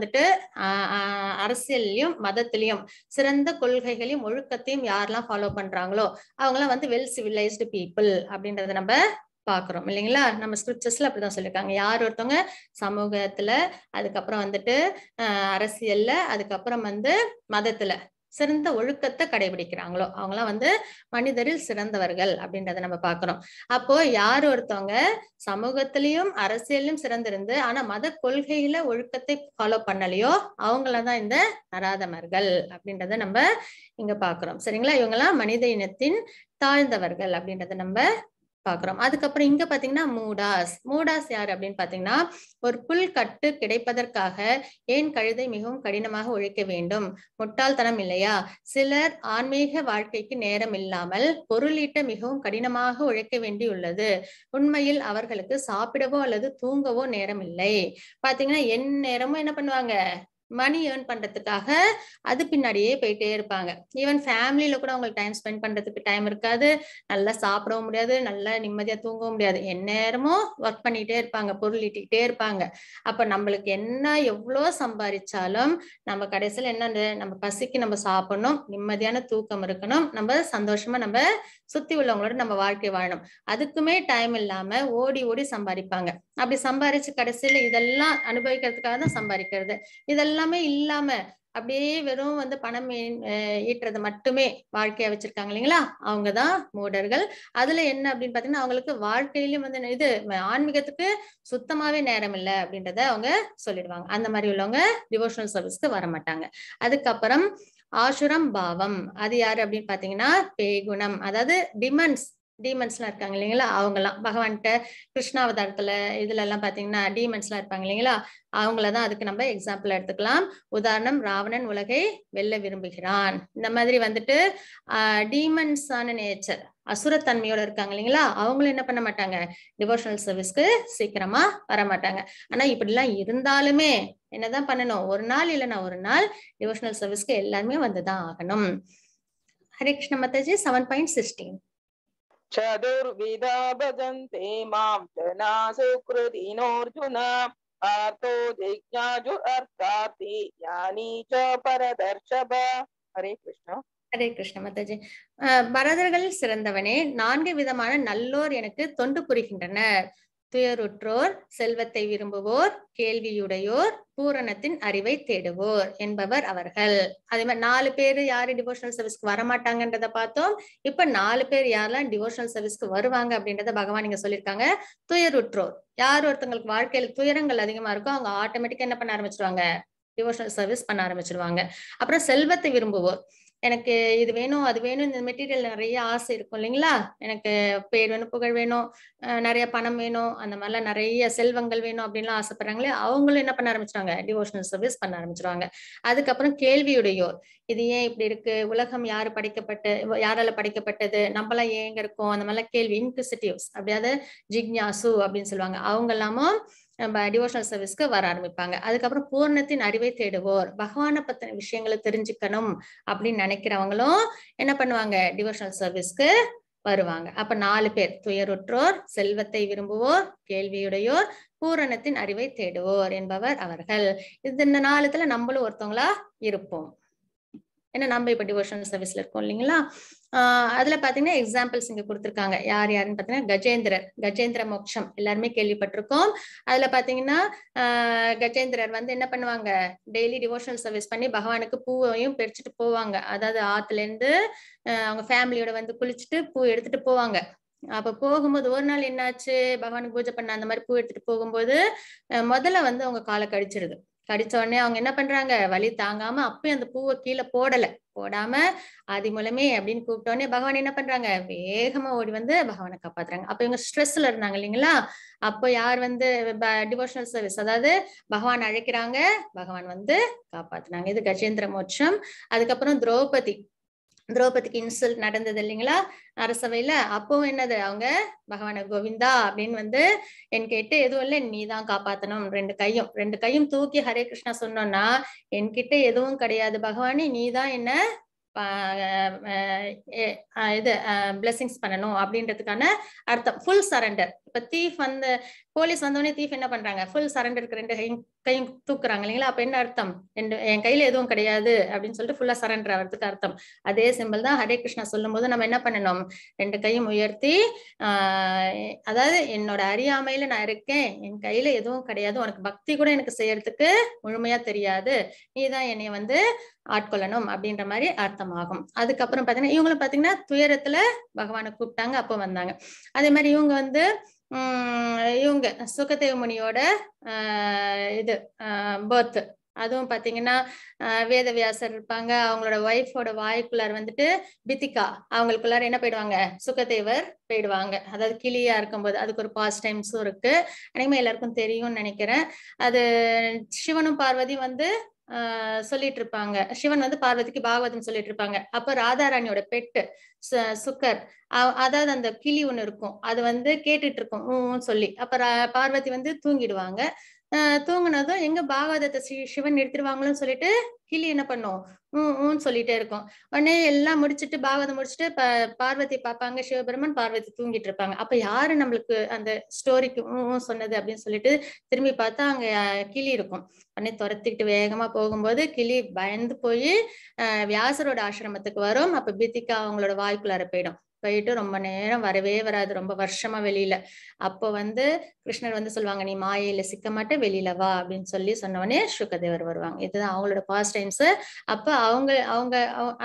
அரசியல்லையும் மதத்திலையும் சிறந்த கொள்கைகளையும் ஒழுக்கத்தையும் யாரெல்லாம் ஃபாலோ பண்றாங்களோ அவங்களாம் வெல் சிவிலைஸ்டு பீப்புள் அப்படின்றத நம்ம பாக்குறோம் இல்லைங்களா. நம்ம ஸ்கிரிப்சர்ஸ்ல அப்படிதான் சொல்லியிருக்காங்க. யார் ஒருத்தவங்க சமூகத்துல, அதுக்கப்புறம் அரசியல்ல, அதுக்கப்புறம் மதத்துல சிறந்த ஒழுக்கத்தை கடைபிடிக்கிறாங்களோ அவங்களாம் மனிதரில் சிறந்தவர்கள் அப்படின்றத நம்ம பாக்குறோம். அப்போ யார் ஒருத்தவங்க சமூகத்திலையும் அரசியலும் சிறந்திருந்து ஆனா மத கொள்கையில ஒழுக்கத்தை ஃபாலோ பண்ணலையோ அவங்களதான் இந்த நராதமர்கள் அப்படின்றத நம்ம இங்க பாக்குறோம். சரிங்களா. இவங்கெல்லாம் மனித இனத்தின் தாழ்ந்தவர்கள் அப்படின்றத நம்ம பாக்குறோம். அதுக்கப்புறம் இங்க பாத்தீங்கன்னா மூடாஸ் யாரு அப்படின்னு பாத்தீங்கன்னா, ஒரு புல் கட்டு கிடைப்பதற்காக ஏன் கழுதை மிகவும் கடினமாக உழைக்க வேண்டும், முட்டாள்தனம் இல்லையா? சிலர் ஆன்மீக வாழ்க்கைக்கு நேரம் இல்லாமல் பொருளீட்ட மிகவும் கடினமாக உழைக்க வேண்டியுள்ளது. உண்மையில் அவர்களுக்கு சாப்பிடவோ அல்லது தூங்கவோ நேரம் இல்லை. பாத்தீங்கன்னா என் நேரமும் என்ன பண்ணுவாங்க, மணி ஏர்ன் பண்றதுக்காக அது பின்னாடியே போயிட்டே இருப்பாங்க. ஈவன் ஃபேமிலியில கூட அவங்களுக்கு டைம் ஸ்பெண்ட் பண்றதுக்கு டைம் இருக்காது, நல்லா சாப்பிடவும் முடியாது, நல்லா நிம்மதியா தூங்கவும் முடியாது, எந்நேரமும் ஒர்க் பண்ணிட்டே இருப்பாங்க, பொருள் ஈட்டிக்கிட்டே இருப்பாங்க. அப்ப நம்மளுக்கு என்ன எவ்வளோ சம்பாதிச்சாலும் நம்ம கடைசியில என்ன, நம்ம பசிக்கு நம்ம சாப்பிடணும், நிம்மதியான தூக்கம் இருக்கணும், நம்ம சந்தோஷமா நம்ம சுத்தி உள்ளவங்களோட நம்ம வாழ்க்கை வாழணும். அதுக்குமே டைம் இல்லாம ஓடி ஓடி சம்பாதிப்பாங்க. அப்படி சம்பாதிச்சு கடைசியில இதெல்லாம் அனுபவிக்கிறதுக்காக தான் சம்பாதிக்கிறது. இதெல்லாமே இல்லாம அப்படியே வெறும் பணம் ஈட்டுறது மட்டுமே வாழ்க்கையா வச்சிருக்காங்க இல்லைங்களா, அவங்கதான் மூடர்கள். அதுல என்ன அப்படின்னு பாத்தீங்கன்னா, அவங்களுக்கு வாழ்க்கையிலும் இது ஆன்மீகத்துக்கு சுத்தமாவே நேரம் இல்லை அப்படின்றத அவங்க சொல்லிடுவாங்க. அந்த மாதிரி உள்ளவங்க டிவோஷனல் சர்வீஸ்க்கு வர மாட்டாங்க. அதுக்கப்புறம் ஆசுரம் பாவம், அது யாரு அப்படின்னு பாத்தீங்கன்னா, பேகுணம், அதாவது டீமன்ஸ்லாம் இருக்காங்க இல்லைங்களா, அவங்கலாம் பகவான்கிட்ட கிருஷ்ணாவதாரத்துல இதுல எல்லாம் பாத்தீங்கன்னா டீமன்ஸ்லாம் இருப்பாங்க இல்லைங்களா, அவங்களதான் அதுக்கு நம்ம எக்ஸாம்பிள் எடுத்துக்கலாம். உதாரணம், ராவணன் உலகை வெல்ல விரும்புகிறான். இந்த மாதிரி டீமன்ஸான நேச்சர், அசுரத்தன்மையோட இருக்காங்க இல்லைங்களா, அவங்களும் என்ன பண்ண மாட்டாங்க, டிவோஷனல் சர்வீஸ்க்கு சீக்கிரமா வர மாட்டாங்க. ஆனா இப்படி எல்லாம் இருந்தாலுமே என்னதான் பண்ணணும், ஒரு நாள் இல்லைன்னா ஒரு நாள் டிவோஷனல் சர்வீஸ்க்கு எல்லாருமே வந்துதான் ஆகணும். ஹரே கிருஷ்ண மாதாஜி. 7.16 चतुर्विधा भजन्ते मां जना सुकृतिनोऽर्जुन आर्तो जिज्ञासु अर्थार्थी ज्ञानी च परदर्शभ. हरे कृष्ण. ஹரே கிருஷ்ண மாதாஜி. பரதர்களில் சிறந்தவனே, 4 விதமான நல்லோர் எனக்கு தொண்டு புரிகின்றனர். துயருற்றோர், செல்வத்தை விரும்புவோர், கேள்வியுடையோர், பூரணத்தின் அறிவை தேடுவோர் என்பவர் அவர்கள். அதே மாதிரி 4 பேர் யாரு டிவோஷனல் சர்வீஸ்க்கு வரமாட்டாங்கன்றத பார்த்தோம். இப்ப 4 பேர் யாரெல்லாம் டிவோஷனல் சர்வீஸ்க்கு வருவாங்க அப்படின்றத பகவான் இங்க சொல்லியிருக்காங்க. துயருற்றோர், யார் ஒருத்தங்களுக்கு வாழ்க்கையில துயரங்கள் அதிகமா இருக்கோ அவங்க ஆட்டோமேட்டிக்கா என்ன பண்ண ஆரம்பிச்சிருவாங்க, டிவோஷனல் சர்வீஸ் பண்ண ஆரம்பிச்சிருவாங்க. அப்புறம் செல்வத்தை விரும்புவோர், எனக்கு இது வேணும் அது வேணும், இந்த மெட்டீரியல் நிறைய ஆசை இருக்கும் இல்லைங்களா, எனக்கு பேர் வேணும், புகழ் வேணும், நிறைய பணம் வேணும், அந்த மாதிரிலாம் நிறைய செல்வங்கள் வேணும் அப்படின்லாம் ஆசைப்படுறாங்களே, அவங்களும் என்ன பண்ண ஆரம்பிச்சிருவாங்க, டிவோஷனல் சர்வீஸ் பண்ண ஆரம்பிச்சிருவாங்க. அதுக்கப்புறம் கேள்வியுடையோர், இது ஏன் இப்படி இருக்கு, உலகம் யாரால படைக்கப்பட்டது, நம்மளாம் ஏங்க இருக்கோம், அந்த மாதிரிலாம் கேள்வி, இன்குசிட்டிவ்ஸ், அப்படியாவது ஜிக்ஞாசு அப்படின்னு சொல்லுவாங்க, அவங்க எல்லாமும் டிவோஷனல் சர்வீஸ்க்கு வர ஆரம்பிப்பாங்க. அதுக்கப்புறம் பூர்ணத்தின் அறிவை தேடுவோர், பகவானை பத்தின விஷயங்களை தெரிஞ்சுக்கணும் அப்படின்னு நினைக்கிறவங்களும் என்ன பண்ணுவாங்க, டிவோஷனல் சர்வீஸ்க்கு வருவாங்க. அப்ப 4 பேர், துயருற்றோர், செல்வத்தை விரும்புவோர், கேள்வியுடையோர், பூரணத்தின் அறிவை தேடுவோர் என்பவர் அவர்கள். இந்த 4த்துல நம்மளும் ஒருத்தவங்களா இருப்போம். ஏன்னா நம்ம இப்ப டிவோஷனல் சர்வீஸ்ல இருக்கோம் இல்லைங்களா. அதுல பாத்தீங்கன்னா எக்ஸாம்பிள்ஸ் இங்க கொடுத்திருக்காங்க. யாருன்னு பாத்தீங்கன்னா கஜேந்திர மோட்சம் எல்லாருமே கேள்விப்பட்டிருக்கோம். அதுல பாத்தீங்கன்னா கஜேந்திரர் வந்து என்ன பண்ணுவாங்க, டெய்லி டிவோஷனல் சர்வீஸ் பண்ணி பகவானுக்கு பூவையும் பறிச்சுட்டு போவாங்க. அதாவது ஆத்துல இருந்து அவங்க ஃபேமிலியோட வந்து குளிச்சுட்டு பூ எடுத்துட்டு போவாங்க. அப்ப போகும்போது ஒரு நாள் என்னாச்சு, பகவானுக்கு பூஜை பண்ண அந்த மாதிரி பூ எடுத்துட்டு போகும்போது முதல்ல வந்து அவங்க காலை கடிச்சிருது. கடிச்ச உடனே அவங்க என்ன பண்றாங்க, வலி தாங்காம அப்பயும் அந்த பூவை கீழே போடாம ஆதி மூலமே அப்படின்னு கூப்பிட்டோடனே பகவான் என்ன பண்றாங்க, வேகமா ஓடி வந்து பகவானை காப்பாத்துறாங்க. அப்ப இவங்க ஸ்ட்ரெஸ்ல இருந்தாங்க இல்லைங்களா. அப்போ யார் வந்து டிவோஷனல் சர்வீஸ், அதாவது பகவான் அழைக்கிறாங்க, பகவான் வந்து காப்பாத்துனாங்க. இது கஜேந்திர மோட்சம். அதுக்கப்புறம் திரௌபதிக்கு இன்சல்ட் நடந்தது இல்லைங்களா அரசவையில. அப்பவும் என்னது, அவங்க பகவான கோவிந்தா அப்படின்னு வந்து என் கிட்ட எதுவும் இல்லை, நீ தான் காப்பாத்தணும், ரெண்டு கையும் தூக்கி ஹரே கிருஷ்ணா சொன்னோம்னா என்கிட்ட எதுவும் கிடையாது பகவானே, நீ தான் என்ன பிளெஸிங்ஸ் பண்ணணும் அப்படின்றதுக்கான அர்த்தம். Full surrender. இப்ப தீஃப் வந்து போலீஸ் வந்தோடனே தீஃப் என்ன பண்றாங்க, ஃபுல் சரண்டருக்கு 2 கையும் தூக்குறாங்க இல்லைங்களா. அப்ப என்ன அர்த்தம், என் கையில எதுவும் கிடையாது அப்படின்னு சொல்லிட்டு ஃபுல்லா சரண்டர் ஆகிறதுக்கு அர்த்தம். அதே சிம்பிள் தான் ஹரே கிருஷ்ணா சொல்லும் போது நம்ம என்ன பண்ணணும், 2 கையும் உயர்த்தி அதாவது என்னோட அறியாமையில நான் இருக்கேன், என் கையில எதுவும் கிடையாது, உனக்கு பக்தி கூட எனக்கு செய்யறதுக்கு முழுமையா தெரியாது, நீதான் என்னைய வந்து ஆட்கொள்ளணும் அப்படின்ற மாதிரி அர்த்தமாகும். அதுக்கப்புறம் பாத்தீங்கன்னா இவங்களும் பாத்தீங்கன்னா துயரத்துல பகவானை கூப்பிட்டாங்க, அப்போ வந்தாங்க. அதே மாதிரி இவங்க வந்து இவங்க சுகதேவ முனியோட பர்த், அதுவும் பாத்தீங்கன்னா வேதவியாசர் இருப்பாங்க, அவங்களோட ஒய்ஃபோட வாய்க்குள்ளார் வந்துட்டு பித்திகா, அவங்களுக்குள்ளார என்ன போயிடுவாங்க, சுகதேவர் போயிடுவாங்க. அதாவது கிளியா இருக்கும்போது அதுக்கு ஒரு பாஸ்ட் டைம்ஸும் இருக்கு, அனைமே எல்லாருக்கும் தெரியும்னு நினைக்கிறேன். அது சிவனும் பார்வதி வந்து சொல்லிட்டு இருப்பாங்க, சிவன் வந்து பார்வதிக்கு பாகவதம் சொல்லிட்டு இருப்பாங்க. அப்ப ராதாராணியோட பெட்டு சுக்கர், அதாவது அந்த கிளி ஒண்ணு இருக்கும், அது வந்து கேட்டுட்டு இருக்கும் சொல்லி. அப்ப பார்வதி வந்து தூங்கிடுவாங்க. தூங்குனதும் எங்க பாகவதத்தை சிவன் எடுத்துருவாங்களோன்னு சொல்லிட்டு கிளி என்ன பண்ணும், சொல்லிட்டே இருக்கும். உடனே எல்லாம் முடிச்சுட்டு பாகவதம் முடிச்சுட்டு பார்வதி பார்ப்பாங்க, சிவபெருமான் பார்வதி தூங்கிட்டு இருப்பாங்க. அப்ப யாரு நம்மளுக்கு அந்த ஸ்டோரிக்கு சொன்னது அப்படின்னு சொல்லிட்டு திரும்பி பார்த்தா அங்க கிளி இருக்கும். உடனே துரத்திக்கிட்டு வேகமா போகும்போது கிளி பயந்து போய் வியாசரோட ஆசிரமத்துக்கு வரும். அப்ப பித்திகா அவங்களோட வாய்க்குள்ளார போயிட்டு ரொம்ப நேரம் வரவே வராது, ரொம்ப வருஷமா வெளியில. அப்போ வந்து கிருஷ்ணர் வந்து சொல்லுவாங்க, நீ மாயையில சிக்க மாட்டே, வெளியில வா அப்படின்னு சொல்லி சொன்னவனே சுகதேவர் வருவாங்க. இதுதான் அவங்களோட பாஸ்ட் டைம்ஸ். அப்ப அவங்க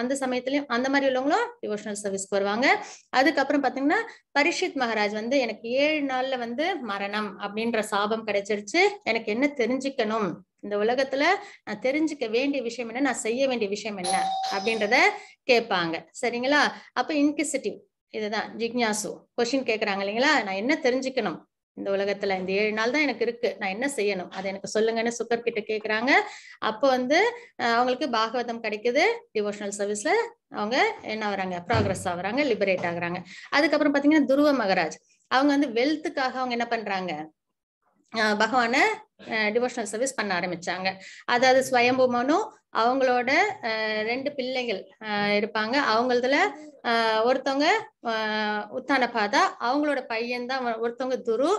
அந்த சமயத்திலயும் அந்த மாதிரி உள்ளவங்களும் டிவோஷனல் சர்வீஸ்க்கு வருவாங்க. அதுக்கப்புறம் பாத்தீங்கன்னா பரீட்சித் மகாராஜ் வந்து எனக்கு 7 நாள்ல வந்து மரணம் அப்படின்ற சாபம் கிடைச்சிருச்சு, எனக்கு என்ன தெரிஞ்சுக்கணும், இந்த உலகத்துல நான் தெரிஞ்சுக்க வேண்டிய விஷயம் என்ன, நான் செய்ய வேண்டிய விஷயம் என்ன அப்படின்றத கேட்பாங்க. சரிங்களா. அப்ப இன்கிசிட்டிவ், இதுதான் ஜிக்ஞாசு, கொஸ்டின் கேட்கறாங்க இல்லைங்களா, நான் என்ன தெரிஞ்சுக்கணும் இந்த உலகத்துல, இந்த 7 நாள் தான் எனக்கு இருக்கு, நான் என்ன செய்யணும் அதை எனக்கு சொல்லுங்கன்னு சுக்கர் கிட்ட கேக்குறாங்க. அப்போ வந்து அவங்களுக்கு பாகவதம் கிடைக்குது, டிவோஷனல் சர்வீஸ்ல அவங்க என்ன ஆகுறாங்க, ப்ராக்ரஸ் ஆகுறாங்க, லிபரேட் ஆகுறாங்க. அதுக்கப்புறம் பாத்தீங்கன்னா துருவ மகாராஜ், அவங்க வந்து வெல்த்துக்காக அவங்க என்ன பண்றாங்க, பகவான டிவோஷனல் சர்வீஸ் பண்ண ஆரம்பிச்சாங்க. அதாவது ஸ்வயம்பு மனு அவங்களோட 2 பிள்ளைகள் இருப்பாங்க. அவங்களதுல ஒருத்தவங்க உத்தானபாதா, அவங்களோட பையன் தான் ஒருத்தவங்க துரு.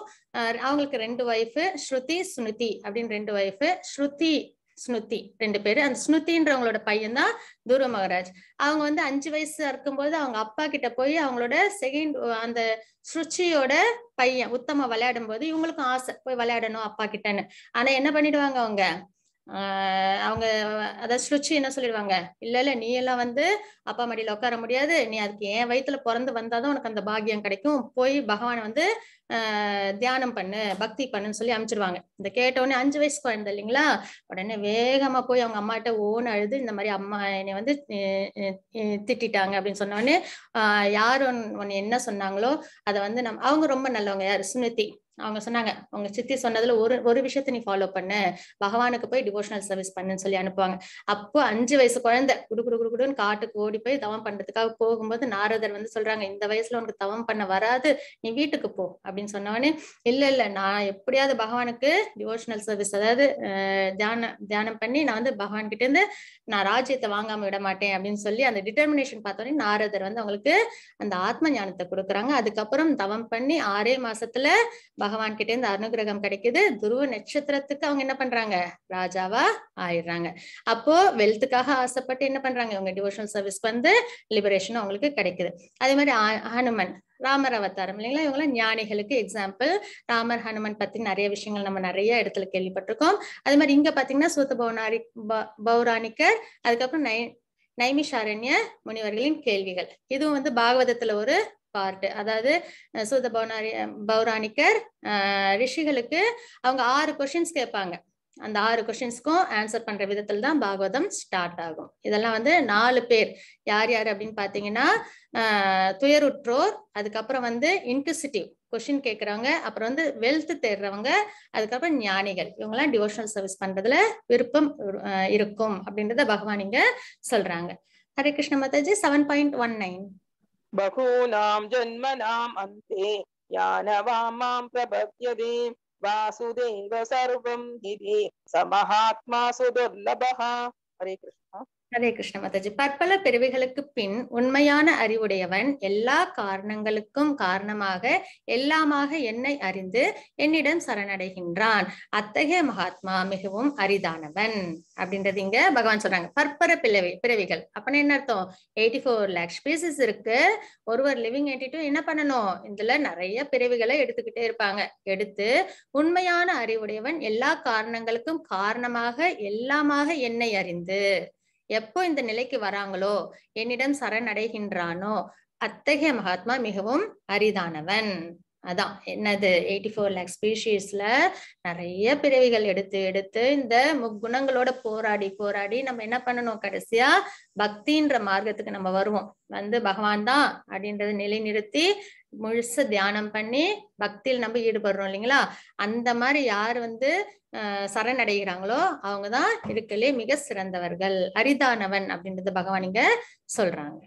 அவங்களுக்கு 2 ஒய்ஃபு, ஸ்ருதி ஸ்னுதி அப்படின்னு 2 ஒய்ஃபு. ஸ்ருதி ஸ்னுதி 2 பேரு. அந்த ஸ்னுதின்றவங்களோட பையன் தான் துரு மகாராஜ். அவங்க வந்து 5 வயசு இருக்கும்போது அவங்க அப்பா கிட்ட போய் அவங்களோட செகண்ட் அந்த ஸ்ருச்சியோட பையன் உத்தம விளையாடும் போது இவங்களுக்கும் ஆசை போய் விளையாடணும் அப்பா கிட்டன்னு. ஆனா என்ன பண்ணிடுவாங்க அவங்க அதாவது ஸ்ருச்சி என்ன சொல்லிடுவாங்க, இல்ல நீ எல்லாம் வந்து அப்பா மடியில உட்கார முடியாது, நீ அதுக்கு என் வயித்துல பிறந்து வந்தாதான் உனக்கு அந்த பாக்கியம் கிடைக்கும், போய் பகவானை வந்து தியானம் பண்ணு, பக்தி பண்ணுன்னு சொல்லி அனுப்பிச்சிடுவாங்க. இந்த கேட்ட உடனே 5 வயசு குழந்தை இல்லைங்களா, உடனே வேகமா போய் அவங்க அம்மா கிட்ட ஓன்னு அழுது இந்த மாதிரி அம்மா என்னை வந்து திட்டாங்க அப்படின்னு சொன்ன உடனே யாரு உன்னை என்ன சொன்னாங்களோ அதை வந்து அவங்க ரொம்ப நல்லவங்க, யாரு சுனிதி, அவங்க சொன்னாங்க உங்க சித்தி சொன்னதுல ஒரு விஷயத்த நீ ஃபாலோ பண்ணு, பகவானுக்கு போய் டிவோஷனல் சர்வீஸ் பண்ணுன்னு சொல்லி அனுப்புவாங்க. அப்போ 5 வயசு குழந்தை குடுன்னு காட்டுக்கு ஓடி போய் தவம் பண்றதுக்காக போகும்போது நாரதர் வந்து சொல்றாங்க, இந்த வயசுல உனக்கு தவம் பண்ண வராது, நீ வீட்டுக்கு போ அப்படின்னு சொன்னவொடனே இல்ல நான் எப்படியாவது பகவானுக்கு டிவோஷனல் சர்வீஸ் அதாவது தியானம் பண்ணி நான் வந்து பகவான் கிட்ட இருந்து நான் ராஜ்யத்தை வாங்காம விட மாட்டேன் அப்படின்னு சொல்லி அந்த டிட்டர்மினேஷன் பார்த்தோன்னே நாரதர் வந்து அவங்களுக்கு அந்த ஆத்ம ஞானத்தை கொடுக்குறாங்க. அதுக்கப்புறம் தவம் பண்ணி 6 மாசத்துல பகவான் கிட்ட இருந்து அனுகிரகம் கிடைக்குது. துருவ நட்சத்திரத்துக்கு அவங்க என்ன பண்றாங்க, ராஜாவா ஆயிடுறாங்க. அப்போ வெல்த்துக்காக ஆசைப்பட்டு என்ன பண்றாங்க, அவங்க டிவோஷனல் சர்வீஸ் வந்து லிபரேஷன் அவங்களுக்கு கிடைக்குது. அதே மாதிரி ஹனுமன் ராமர் அவதாரம் இல்லைங்களா, இவங்க ஞானிகளுக்கு எக்ஸாம்பிள். ராமர் ஹனுமன் பத்தி நிறைய விஷயங்கள் நம்ம நிறைய இடத்துல கேள்விப்பட்டிருக்கோம். அதே மாதிரி இங்க பாத்தீங்கன்னா சூத பௌராணிக்கர், அதுக்கப்புறம் நைமிஷாரண்ய முனிவர்களின் கேள்விகள், இதுவும் வந்து பாகவதத்துல ஒரு பார்ட். அதாவது சூத பௌராணிக்கர் ரிஷிகளுக்கு அவங்க 6 கொஸ்டின்ஸ் கேட்பாங்க. அந்த 6 கொஸ்டின்ஸ்க்கும் ஆன்சர் பண்ற விதத்துல தான் பாகவதம் ஸ்டார்ட் ஆகும். இதெல்லாம் வந்து 4 பேர் யார் அப்படின்னு பாத்தீங்கன்னா துயருற்றோர், அதுக்கப்புறம் வந்து இன்குசிட்டிவ் கொஸ்டின் கேட்கறவங்க, அப்புறம் வந்து வெல்த் தேடுறவங்க, அதுக்கப்புறம் ஞானிகள். இவங்க எல்லாம் டிவோஷனல் சர்வீஸ் பண்றதுல விருப்பம் இருக்கும் அப்படின்றத பகவான் இங்க சொல்றாங்க. ஹரே கிருஷ்ண மாதாஜி. 7.19 பகூனாம் ஜன்மனாம் அந்தே ஞானவாமாம் பிரபத்யதே வாசுதேவ சர்வம் ஹிதே சமஹாத்மா சுதுர்லபஹ. ஹரே கிருஷ்ணா. ஹரே கிருஷ்ண மாதாஜி. பற்பல பிறவிகளுக்கு பின் உண்மையான அறிவுடையவன் எல்லா காரணங்களுக்கும் காரணமாக எல்லாமாக என்னை அறிந்து என்னிடம் சரணடைகின்றான். அத்தகைய மகாத்மா மிகவும் அரிதானவன் அப்படின்றது இங்க பகவான் சொல்றாங்க. பற்பல பிறவிகள் அப்படின்னா என்ன அர்த்தம், 84 lakh ஸ்பீசிஸ் இருக்கு. ஒருவர் லிவிங் என்டிட்டி என்ன பண்ணணும், இதுல நிறைய பிறவிகளை எடுத்துக்கிட்டே இருப்பாங்க. எடுத்து உண்மையான அறிவுடையவன் எல்லா காரணங்களுக்கும் காரணமாக எல்லாமாக என்னை அறிந்து எப்போ இந்த நிலைக்கு வராங்களோ என்னிடம் சரணடைகின்றானோ அத்தகைய மகாத்மா மிகவும் அரிதானவன். அதான் என்னது 84 lakh ஸ்பீஷீஸ்ல நிறைய பிறவிகள் எடுத்து இந்த முக்குணங்களோட போராடி நம்ம என்ன பண்ணணும், கடைசியா பக்தின்ற மார்க்கத்துக்கு நம்ம வருவோம். வந்து பகவான் தான் அப்படின்றத நிலைநிறுத்தி முழுச தியானம் பண்ணி பக்தியில் நம்ம ஈடுபடுறோம் இல்லைங்களா. அந்த மாதிரி யார் வந்து சரணடைகிறாங்களோ அவங்கதான் இருக்கலே மிக சிறந்தவர்கள், அரிதானவன் அப்படின்றது பகவான் இங்க சொல்றாங்க.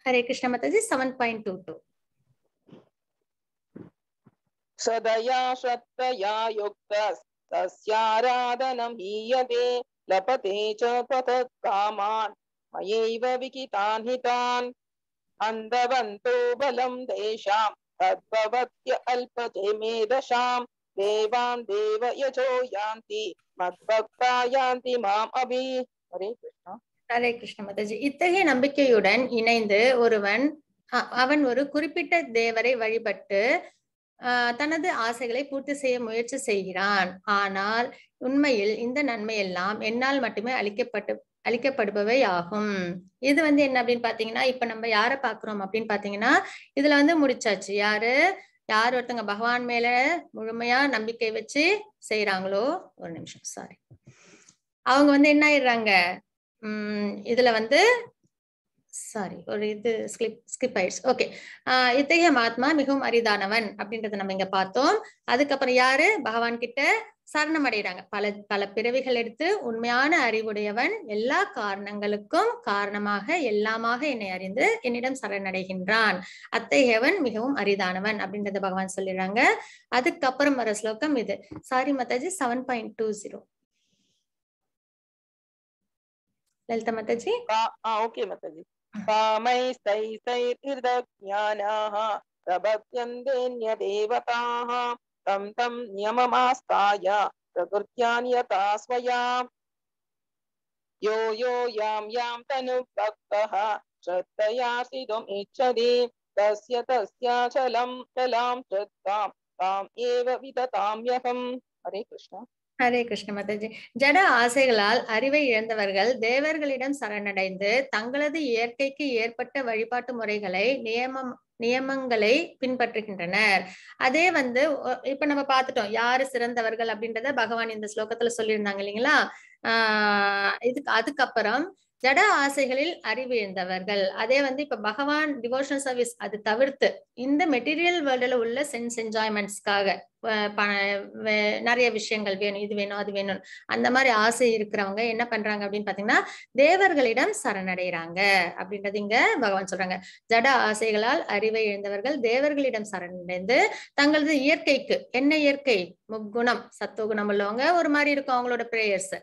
ஹரே கிருஷ்ண மாதாஜி. 7.22 சதயா ஸ்ரத்தயா யுக்தஸ் தஸ்யாராதனம் ஹீயதே லபதே ச ததத் காமான் மயைவ விகிதான் ஹிதான் அந்தவந்தோ பலம் தேஷாம் தத்பவத்ய அல்பதே மேதஷாம் தேவான் தேவ யஜோ யாந்தி மத்பக்தா யாந்தி மாம் அபி. ஹரே கிருஷ்ணா. ஹரே கிருஷ்ண மாதாஜி. இத்தகைய நம்பிக்கையுடன் இணைந்து அவன் ஒரு குறிப்பிட்ட தேவரை வழிபட்டு தனது ஆசைகளை பூர்த்தி செய்ய முயற்சி செய்கிறான். ஆனால் உண்மையில் இந்த நன்மை எல்லாம் என்னால் மட்டுமே அளிக்கப்படுபவை ஆகும். இது வந்து என்ன அப்படின்னு பாத்தீங்கன்னா, இப்ப நம்ம யார பாக்குறோம் அப்படின்னு பாத்தீங்கன்னா, இதுல வந்து முடிச்சாச்சு. யார் ஒருத்தங்க பகவான் மேல முழுமையா நம்பிக்கை வச்சு செய்யறாங்களோ, ஒரு நிமிஷம் சாரி, அவங்க வந்து என்ன ஆயிடுறாங்க, இதுல வந்து சாரி ஒரு இது ஸ்கிப் ஆயிடுச்சு. ஓகே, இத்தகைய மகாத்மா மிகவும் அரிதானவன் அப்படின்றத நம்ம இங்க பார்த்தோம். அதுக்கப்புறம் யாரு பகவான் கிட்ட சரணம் அடைகிறாங்க. பல பிறவிகள் எடுத்து உண்மையான அறிவுடையவன் எல்லா காரணங்களுக்கும் காரணமாக எல்லாமாக என்னை அறிந்து என்னிடம் சரணடைகின்றான். அத்தகையவன் மிகவும் அரிதானவன் அப்படின்றத பகவான் சொல்லிடுறாங்க. அதுக்கப்புறம் வர ஸ்லோகம் இது. சாரி மாதாஜி. 7.20 லலிதா மாதாஜி. ஓகே மாதாஜி. कामैस्तैस्तैर्हृदज्ञानाः प्रपद्यन्तेऽन्य देवताः तं तं नियममास्ताय प्रकृत्या नियता स्वया यो यो यां यां तनुभक्तः श्रद्धयार्चितुम् इच्छति तस्य तस्याचलं चलां श्रद्धां ताम् एव विदताम्यहम्. हरे कृष्ण. ஹரே கிருஷ்ண மாதாஜி. ஜட ஆசைகளால் அறிவை இழந்தவர்கள் தேவர்களிடம் சரணடைந்து தங்களது இயற்கைக்கு ஏற்பட்ட வழிபாட்டு முறைகளை நியமங்களை பின்பற்றுகின்றனர். அதே இப்ப நம்ம பார்த்துட்டோம் யாரு சிறந்தவர்கள் அப்படின்றத பகவான் இந்த ஸ்லோகத்துல சொல்லியிருந்தாங்க இல்லைங்களா. அதுக்கப்புறம் ஜட ஆசைகளில் அறிவிழந்தவர்கள் அதே இப்ப பகவான் டிவோஷனல் சர்வீஸ் அது தவிர்த்து இந்த மெட்டீரியல் வேர்ல்டுல உள்ள சென்ஸ் என்ஜாய்மெண்ட்ஸ்க்காக நிறைய விஷயங்கள் வேணும், இது வேணும், அது வேணும், அந்த மாதிரி ஆசை இருக்கிறவங்க என்ன பண்றாங்க அப்படின்னு பாத்தீங்கன்னா தேவர்களிடம் சரணடைறாங்க அப்படின்றது இங்க பகவான் சொல்றாங்க. ஜட ஆசைகளால் அறிவை இழந்தவர்கள் தேவர்களிடம் சரணடைந்து தங்களது இயற்கைக்கு, என்ன இயற்கை, முக்குணம், சத்துவகுணம் உள்ளவங்க ஒரு மாதிரி இருக்கும் அவங்களோட பிரேயர்ஸ்.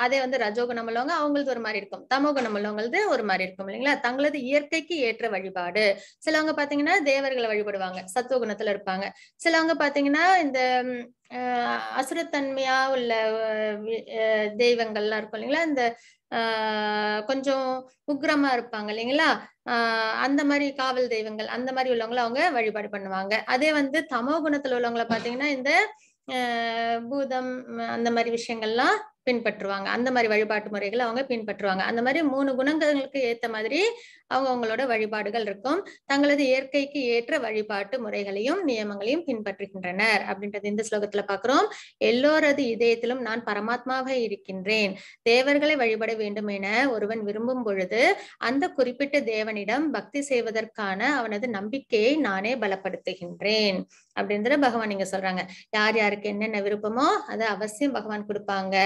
அதே ரஜோகுணம் உள்ளவங்க அவங்களது ஒரு மாதிரி இருக்கும், தமோகுணம் உள்ளவங்களது ஒரு மாதிரி இருக்கும் இல்லைங்களா. தங்களது இயற்கைக்கு ஏற்ற வழிபாடு. சிலவங்க பாத்தீங்கன்னா தேவர்களை வழிபடுவாங்க, சத்துவகுணத்துல இருப்பாங்க. சிலவங்க பாத்தீங்கன்னா இந்த அசுரத்தன்மையா உள்ள தெய்வங்கள்லாம் இருக்கும் இல்லைங்களா, இந்த கொஞ்சம் உக்ரமா இருப்பாங்க இல்லைங்களா, அந்த மாதிரி காவல் தெய்வங்கள் அந்த மாதிரி உள்ளவங்களை அவங்க வழிபாடு பண்ணுவாங்க. அதே தமோ குணத்துல உள்ளவங்களை பாத்தீங்கன்னா இந்த பூதம் அந்த மாதிரி விஷயங்கள்லாம் பின்பற்றுவாங்க, அந்த மாதிரி வழிபாட்டு முறைகளை அவங்க பின்பற்றுவாங்க. அந்த மாதிரி 3 குணங்களுக்கு ஏத்த மாதிரி அவங்களோட வழிபாடுகள் இருக்கும். தங்களது இயற்கைக்கு ஏற்ற வழிபாட்டு முறைகளையும் நியமங்களையும் பின்பற்றுகின்றனர் அப்படின்றது இந்த ஸ்லோகத்துல பாக்குறோம். எல்லோரது இதயத்திலும் நான் பரமாத்மாவாக இருக்கின்றேன். தேவர்களை வழிபட வேண்டும் என ஒருவன் விரும்பும் பொழுது அந்த குறிப்பிட்ட தேவனிடம் பக்தி செய்வதற்கான அவனது நம்பிக்கையை நானே பலப்படுத்துகின்றேன் அப்படின்றத பகவான் இங்க சொல்றாங்க. யார் யாருக்கு என்னென்ன விருப்பமோ அதை அவசியம் பகவான் கொடுப்பாங்க.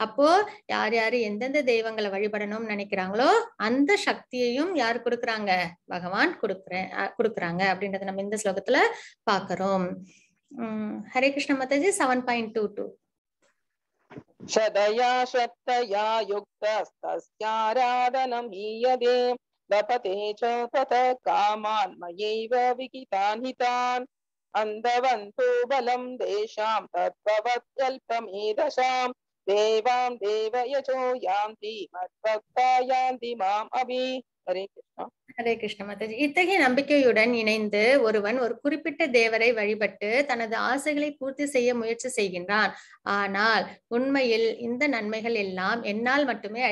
அப்போ யார் யாரு எந்தெந்த தெய்வங்களை வழிபடணும்னு நினைக்கிறாங்களோ அந்த சக்தியையும் யார் கொடுக்குறாங்க, பகவான் கொடுக்குறாங்க அப்படின்றத நம்ம இந்த ஸ்லோகத்துல பாக்குறோம். ஹரே கிருஷ்ண மாதாஜி. 7.22 சதயா சக்தயா யுக்தஸ்தஸ்யாராதனம் ஈயதே லபதே ச தத காமான் மயைவ விகிதான் ஹிதான் அந்தவந்தோ பலம் தேஷாம் தத்பவத்யல்பமேதசாம் தேவாம் தேவயஜோ யாந்தி மத்பக்தா யாந்தி மாம் அபி. ஹரே கிருஷ்ணா. ஹரே கிருஷ்ண மாதாஜி. இத்தகைய நம்பிக்கையுடன் இணைந்து ஒருவன் ஒரு குறிப்பிட்ட தேவரை வழிபட்டு தனது ஆசைகளை பூர்த்தி செய்ய முயற்சி செய்கின்றான். ஆனால் உண்மையில் இந்த நன்மைகள் எல்லாம் என்னால் மட்டுமே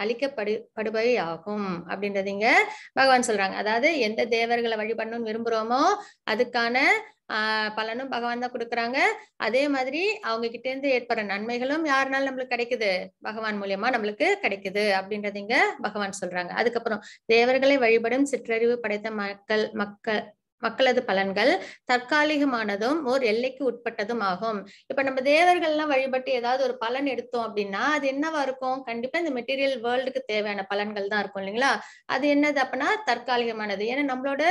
அளிக்கப்படுபவை ஆகும் அப்படின்றது இங்க பகவான் சொல்றாங்க. அதாவது எந்த தேவர்களை வழிபடணும்னு விரும்புறோமோ அதுக்கான பலனும் பகவான் தான் கொடுக்குறாங்க. அதே மாதிரி அவங்க கிட்ட இருந்து ஏற்படுற நன்மைகளும் யாருனாலும் நம்மளுக்கு கிடைக்குது, பகவான் மூலியமா நம்மளுக்கு கிடைக்குது அப்படின்றது இங்க பகவான் சொல்றாங்க. அதுக்கப்புறம் தேவர்களை வழிபடும் சிற்றறிவு படைத்த மக்களது பலன்கள் தற்காலிகமானதும் ஓர் எல்லைக்கு உட்பட்டதும் ஆகும். இப்ப நம்ம தேவர்கள் எல்லாம் வழிபட்டு ஏதாவது ஒரு பலன் எடுத்தோம் அப்படின்னா அது என்னவா இருக்கும், கண்டிப்பா இந்த மெட்டீரியல் வேர்ல்டுக்கு தேவையான பலன்கள் தான் இருக்கும் இல்லைங்களா. அது என்னது அப்படின்னா தற்காலிகமானது. ஏன்னா நம்மளோட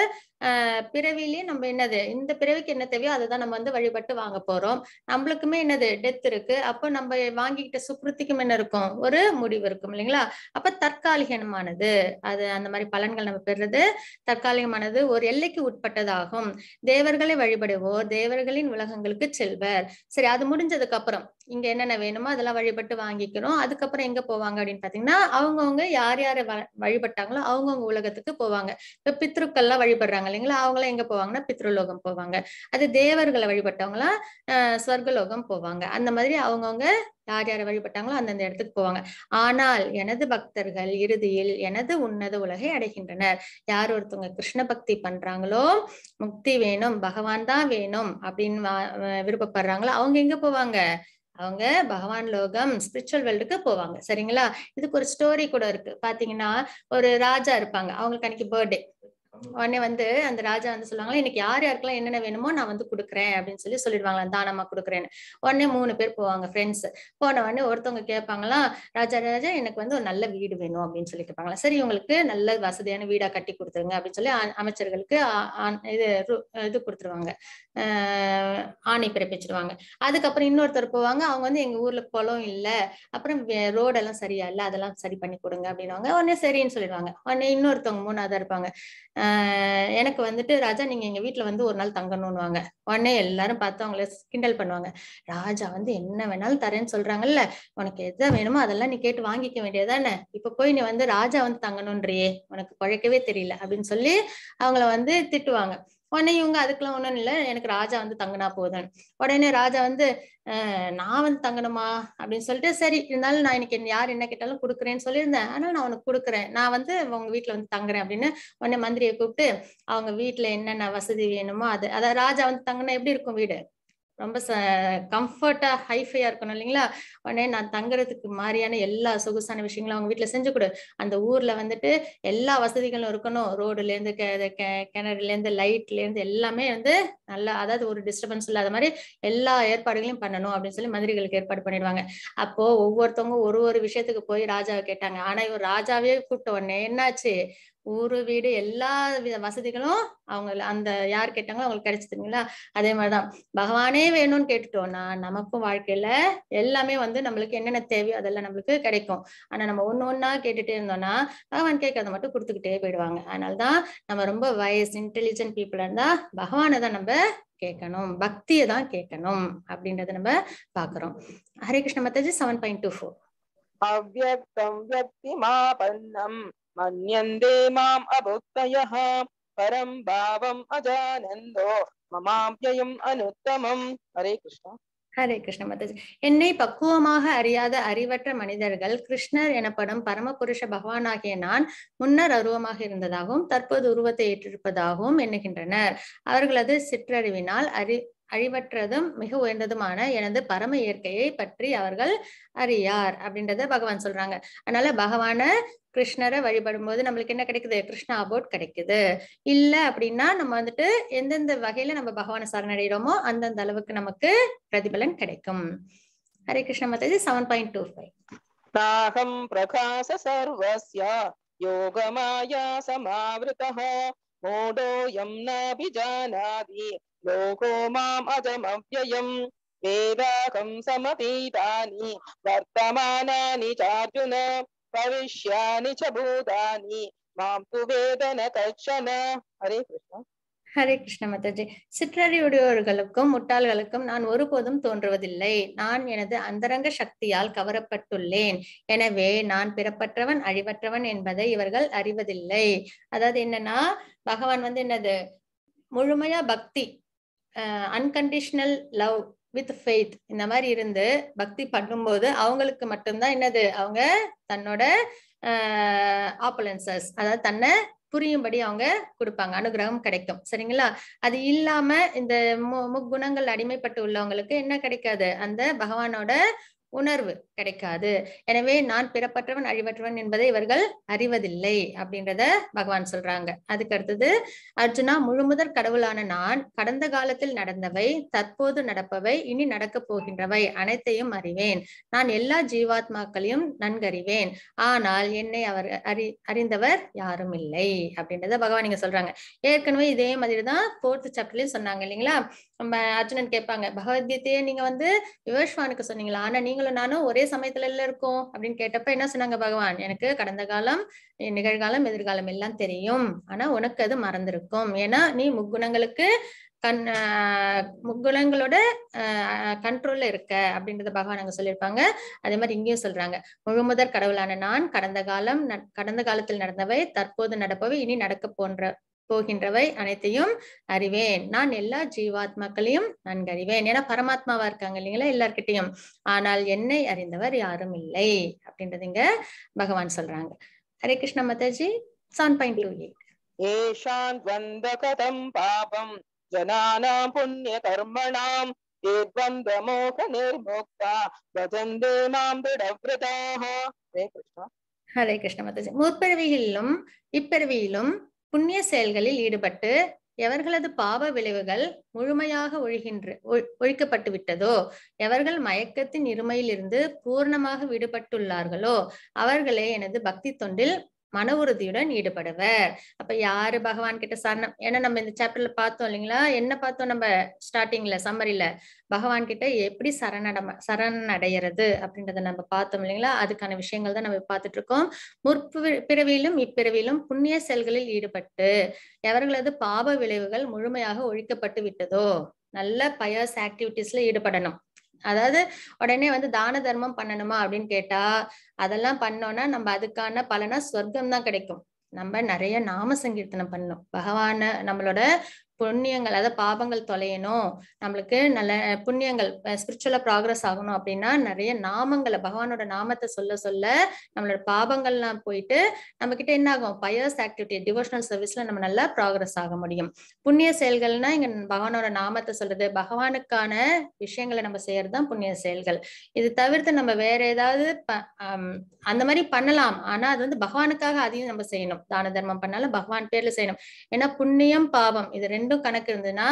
பிறவிலேயே நம்ம என்னது இந்த பிறவிக்கு என்ன தேவையோ அதை தான் நம்ம வழிபட்டு வாங்க போறோம். நம்மளுக்குமே என்னது டெத் இருக்கு. அப்போ நம்ம வாங்கிக்கிட்ட சுக்ருத்திக்கும் என்ன இருக்கும், ஒரு முடிவு இருக்கும் இல்லைங்களா. அப்ப தற்காலிகமானது அது, அந்த மாதிரி பலன்கள் நம்ம பெறுறது தற்காலிகமானது, ஒரு எல்லைக்கு உட்பட்டதாகும். தேவர்களை வழிபடுவோர் தேவர்களின் உலகங்களுக்கு செல்வர். சரி, அது முடிஞ்சதுக்கு அப்புறம் இங்க என்னென்ன வேணுமோ அதெல்லாம் வழிபட்டு வாங்கிக்கிறோம். அதுக்கப்புறம் எங்க போவாங்க அப்படின்னு பாத்தீங்கன்னா அவங்கவுங்க யார் யாரை வழிபட்டாங்களோ அவங்கவுங்க உலகத்துக்கு போவாங்க. இப்ப பித்ருக்கள்லாம் வழிபடுறாங்க இல்லைங்களா, அவங்களாம் எங்க போவாங்கன்னா பித்ருலோகம் போவாங்க. அது தேவர்களை வழிபட்டவங்களாம் ஸ்வர்கலோகம் போவாங்க. அந்த மாதிரி அவங்கவுங்க யார் யாரை வழிபட்டாங்களோ அந்தந்த இடத்துக்கு போவாங்க. ஆனால் எனது பக்தர்கள் இறுதியில் எனது உன்னத உலகை அடைகின்றனர். யார் ஒருத்தவங்க கிருஷ்ண பக்தி பண்றாங்களோ, முக்தி வேணும், பகவான் தான் வேணும் அப்படின்னு விருப்பப்படுறாங்களோ அவங்க எங்க போவாங்க, அவங்க பகவான் லோகம் ஸ்பிரிச்சுவல் வேர்ல்டுக்கு போவாங்க. சரிங்களா. இதுக்கு ஒரு ஸ்டோரி கூட இருக்கு. பாத்தீங்கன்னா ஒரு ராஜா இருப்பாங்க, அவங்களுக்கு அன்னைக்கு பர்த்டே. உடனே வந்து அந்த ராஜா வந்து சொல்லுவாங்களா, இன்னைக்கு யார் யாருக்கெல்லாம் என்னென்ன வேணுமோ நான் வந்து கொடுக்குறேன் அப்படின்னு சொல்லிடுவாங்களா, தானமா கொடுக்குறேன்னு. உடனே 3 பேர் போவாங்க ஃப்ரெண்ட்ஸ். போன உடனே ஒருத்தவங்க கேட்பாங்களாம், ராஜா ராஜா எனக்கு வந்து ஒரு நல்ல வீடு வேணும் அப்படின்னு சொல்லி கேட்பாங்களா. சரி உங்களுக்கு நல்ல வசதியான வீடா கட்டி கொடுத்துருங்க அப்படின்னு சொல்லி அமைச்சர்களுக்கு இது கொடுத்துருவாங்க, ஆணை பிறப்பிச்சிருவாங்க. அதுக்கப்புறம் இன்னொருத்தர் போவாங்க, அவங்க வந்து எங்க ஊர்ல குளம் இல்ல, அப்புறம் ரோடெல்லாம் சரியா இல்ல, அதெல்லாம் சரி பண்ணி கொடுங்க அப்படின்வாங்க. உடனே சரின்னு சொல்லிடுவாங்க. உடனே இன்னொருத்தவங்க 3ஆவதா இருப்பாங்க, எனக்கு வந்துட்டு ராஜா நீங்க எங்க வீட்டுல வந்து ஒரு நாள் தங்கணும்னுவாங்க. உடனே எல்லாரும் பார்த்து அவங்கள கிண்டல் பண்ணுவாங்க, ராஜா வந்து என்ன வேணாலும் தரேன்னு சொல்றாங்கல்ல, உனக்கு எதை வேணுமோ அதெல்லாம் நீ கேட்டு வாங்கிக்க வேண்டியதானே, இப்ப போய் நீ வந்து ராஜா வந்து தங்கணும்ன்றியே, உனக்கு பழைக்கவே தெரியல அப்படின்னு சொல்லி அவங்கள வந்து திட்டுவாங்க. உடனே இவங்க அதுக்கெல்லாம் ஒண்ணும் இல்லை, எனக்கு ராஜா வந்து தங்கினா போதும். உடனே ராஜா வந்து நான் வந்து தங்கணுமா அப்படின்னு சொல்லிட்டு, சரி இருந்தாலும் நான் இன்னைக்கு யார் என்ன கேட்டாலும் கொடுக்குறேன்னு சொல்லியிருந்தேன், ஆனா நான் உனக்கு கொடுக்குறேன், நான் வந்து உங்க வீட்டுல வந்து தங்குறேன் அப்படின்னு உடனே மந்திரியை கூப்பிட்டு அவங்க வீட்டுல என்னென்ன வசதி வேணுமோ அதாவது ராஜா வந்து தங்கினா எப்படி இருக்கும் வீடு, ரொம்ப கம்ஃபர்ட்டா ஹைஃபையா இருக்கணும் இல்லைங்களா. உடனே நான் தங்குறதுக்கு மாதிரியான எல்லா சொகுசான விஷயங்களும் அவங்க வீட்டுல செஞ்சு கொடு, அந்த ஊர்ல வந்துட்டு எல்லா வசதிகளும் இருக்கணும், ரோடுல இருந்து கிணறுல இருந்து லைட்ல இருந்து எல்லாமே வந்து நல்லா, அதாவது ஒரு டிஸ்டர்பன்ஸ் இல்லாத மாதிரி எல்லா ஏற்பாடுகளையும் பண்ணணும் அப்படின்னு சொல்லி மந்திரிகளுக்கு ஏற்பாடு பண்ணிடுவாங்க. அப்போ ஒவ்வொருத்தவங்க ஒரு விஷயத்துக்கு போய் ராஜாவை கேட்டாங்க. ஆனா இவர் ராஜாவே கூப்பிட்ட உடனே என்னாச்சு, ஊரு வீடு எல்லா வசதிகளும் அவங்க அந்த யார் கேட்டாங்களோ அவங்களுக்கு கிடைச்சதுங்களா. அதே மாதிரிதான் பகவானே வேணும்னு கேட்டுட்டோம்னா நமக்கும் வாழ்க்கையில எல்லாமே வந்து நம்மளுக்கு என்னென்ன தேவையோ அதெல்லாம் நம்மளுக்கு கிடைக்கும். ஆனா நம்ம ஒண்ணா கேட்டுட்டே இருந்தோம்னா பகவான் கேட்கறத மட்டும் கொடுத்துக்கிட்டே போயிடுவாங்க. அதனாலதான் நம்ம ரொம்ப வயசு இன்டெலிஜென்ட் பீப்புளா இருந்தா பகவானை தான் நம்ம கேட்கணும், பக்தியை தான் கேட்கணும் அப்படின்றத நம்ம பாக்குறோம். ஹரே கிருஷ்ண மாதாஜி. 7.24 அவ்யக்தம் வ்யக்திமாபன்னம் மன்யந்தே மாம் அபுக்தயः பரம் பாவம் அஜானந்தோ மமாப்யயம் அனுத்தமம். ஹரே கிருஷ்ணா. ஹரே கிருஷ்ண மாதாஜி. என்னை பக்குவமாக அறியாத அறிவற்ற மனிதர்கள் கிருஷ்ணர் எனப்படும் பரமபுருஷ பகவானாகிய நான் முன்னர் அருவமாக இருந்ததாகவும் தற்போது உருவத்தை ஏற்றிருப்பதாகவும் எண்ணுகின்றனர். அவர்களது சிற்றறிவினால் அழிவற்றதும் மிக உயர்ந்ததுமான எனது பரம இயற்கையை பற்றி அவர்கள் அறியார் அப்படின்றத பகவான் சொல்றாங்க. அதனால பகவான கிருஷ்ணரை வழிபடும் போது நம்மளுக்கு என்ன கிடைக்குது, கிருஷ்ணா அபோட் கிடைக்குது. இல்ல அப்படின்னா நம்ம வந்துட்டு எந்தெந்த வகையில நம்ம பகவானை சரணடைகிறோமோ அந்தந்த அளவுக்கு நமக்கு பிரதிபலன் கிடைக்கும். ஹரே கிருஷ்ண மாதாஜி. 7.25 நாகம் பிரகாச சர்வஸ்ய யோகமாயா சமாவ்ருதः மூடோயம் நாபிஜானாதி லோகோ மாம் அஜமவ்யயம் வேதாகம் சமதீதானி வர்த்தமானானி சார்ஜுன பவிஷ்யானி ச பூதானி மாம் து வேதன கச்சன. ஹரே கிருஷ்ணா. ஹரே கிருஷ்ண மாதாஜி. சிற்றறிவுடையோர்களுக்கும் முட்டாள்களுக்கும் நான் ஒருபோதும் தோன்றுவதில்லை. நான் எனது அந்தரங்க சக்தியால் கவரப்பட்டுள்ளேன். எனவே நான் பிறப்பற்றவன் அழிவற்றவன் என்பதை இவர்கள் அறிவதில்லை. அதாவது என்னன்னா பகவான் வந்து என்னது முழுமையா பக்தி, அன்கண்டிஷனல் லவ் வித் ஃபெய்த் இந்த மாதிரி இருந்து பக்தி பண்ணும்போது அவங்களுக்கு மட்டும்தான் என்னது, அவங்க தன்னோட ஆப்பலன்சஸ், அதாவது தன்னை புரியும்படி அவங்க கொடுப்பாங்க, அனுகிரகம் கிடைக்கும். சரிங்களா. அது இல்லாம இந்த முக்குணங்கள் அடிமைப்பட்டு உள்ளவங்களுக்கு என்ன கிடைக்காது, அந்த பகவானோட உணர்வு கிடைக்காது. எனவே நான் பிறப்பற்றவன் அழிவற்றவன் என்பதை இவர்கள் அறிவதில்லை அப்படின்றத பகவான் சொல்றாங்க. அதுக்கு அடுத்தது, அர்ஜுனா, முழுமுதற் கடவுளான நான் கடந்த காலத்தில் நடந்தவை, தற்போது நடப்பவை, இனி நடக்க போகின்றவை அனைத்தையும் அறிவேன். நான் எல்லா ஜீவாத்மாக்களையும் நன்கறிவேன். ஆனால் என்னை அவர் அறிந்தவர் யாரும் இல்லை அப்படின்றத பகவான் இங்க சொல்றாங்க. ஏற்கனவே இதே மாதிரிதான் 4th சாப்டர்லயும் சொன்னாங்க இல்லைங்களா. நம்ம அர்ஜுனன் கேட்பாங்க, பகவத்கீதையை நீங்க வந்து விவஸ்வானுக்கு சொன்னீங்களா, ஆனா நீங்களும் நானும் ஒரே சமயத்துல எல்லாம் இருக்கோம் அப்படின்னு கேட்டப்ப என்ன சொன்னாங்க பகவான், எனக்கு கடந்த காலம் நிகழ்காலம் எதிர்காலம் எல்லாம் தெரியும், ஆனா உனக்கு அது மறந்திருக்கும். ஏன்னா நீ முக்குணங்களுக்கு முக்குணங்களோட கண்ட்ரோல்ல இருக்க அப்படின்றத பகவான் அங்க சொல்லியிருப்பாங்க. அதே மாதிரி இங்கேயும் சொல்றாங்க, முழுமுதற் கடவுளான நான் கடந்த காலத்தில் நடந்தவை, தற்போது நடப்பவை, இனி நடக்க போகின்றவை அனைத்தையும் அறிவேன். நான் எல்லா ஜீவாத்மாக்களையும் நன்கறிவேன். ஏன்னா பரமாத்மாவா இருக்காங்க இல்லைங்களா எல்லார்கிட்டையும். ஆனால் என்னை அறிந்தவர் யாரும் இல்லை அப்படின்றது இங்க பகவான் சொல்றாங்க. ஹரே கிருஷ்ண மாதாஜி. 7.28 ஏஷான் வந்தகதம் பாபம் ஜனானாம் புண்ணிய கர்மணாம் ஏத்வந்த மோக நிர்முக்தா பஜந்தே மாம் திடவ்ரதாஹ. ஹரே கிருஷ்ணா. ஹரே கிருஷ்ண மாதாஜி. முற்பிறவிகளிலும் இப்பிறவியிலும் புண்ணிய செயல்களில் ஈடுபட்டு எவர்களது பாவ விளைவுகள் முழுமையாக ஒழிக்கப்பட்டு விட்டதோ, எவர்கள் மயக்கத்தின் இருமையிலிருந்து பூர்ணமாக விடுபட்டுள்ளார்களோ அவர்களே எனது பக்தி தொண்டில் மன உறுதியுடன் ஈடுபடுவர். அப்ப யாரு பகவான் கிட்ட சரணம், ஏன்னா நம்ம இந்த சாப்டர்ல பார்த்தோம் இல்லைங்களா, என்ன பார்த்தோம் நம்ம ஸ்டார்டிங்ல சம்மரியில, பகவான் கிட்ட எப்படி சரணடைகிறது அப்படின்றத நம்ம பார்த்தோம் இல்லைங்களா. அதுக்கான விஷயங்கள் தான் நம்ம பார்த்துட்டு இருக்கோம். முற்பிறவியிலும் இப்பிறவியிலும் புண்ணிய செயல்களில் ஈடுபட்டு எவர்களது பாவ விளைவுகள் முழுமையாக ஒழிக்கப்பட்டு விட்டதோ, நல்ல பயஸ் ஆக்டிவிட்டிஸ்ல ஈடுபடணும். அதாவது உடனே தான தர்மம் பண்ணணுமா அப்படின்னு கேட்டா, அதெல்லாம் பண்ணோம்னா நம்ம அதுக்கான பலனா சொர்க்கம் தான் கிடைக்கும். நம்ம நிறைய நாம சங்கீர்த்தனம் பண்ணணும். பகவான நம்மளோட புண்ணியங்கள், அதாவது பாபங்கள் தொலையணும், நம்மளுக்கு நல்ல புண்ணியங்கள் ஸ்பிரிச்சுவலா ப்ராக்ரஸ் ஆகணும் அப்படின்னா நிறைய நாமங்களை, பகவானோட நாமத்தை சொல்ல சொல்ல நம்மளோட பாபங்கள்லாம் போயிட்டு நம்ம கிட்ட என்ன ஆகும், பயஸ் ஆக்டிவிட்டி, டிவோஷனல் சர்வீஸ்ல நம்ம நல்லா ப்ராக்ரஸ் ஆக முடியும். புண்ணிய செயல்கள்னா இங்க பகவானோட நாமத்தை சொல்றது, பகவானுக்கான விஷயங்களை நம்ம செய்யறதுதான் புண்ணிய செயல்கள். இது தவிர்த்து நம்ம வேற ஏதாவது அந்த மாதிரி பண்ணலாம், ஆனா அது பகவானுக்காக அதையும் நம்ம செய்யணும். தான தர்மம் பண்ணாலும் பகவான் பேர்ல செய்யணும். ஏன்னா புண்ணியம் பாவம் இது ரெண்டும் கணக்கு இருந்ததுன்னா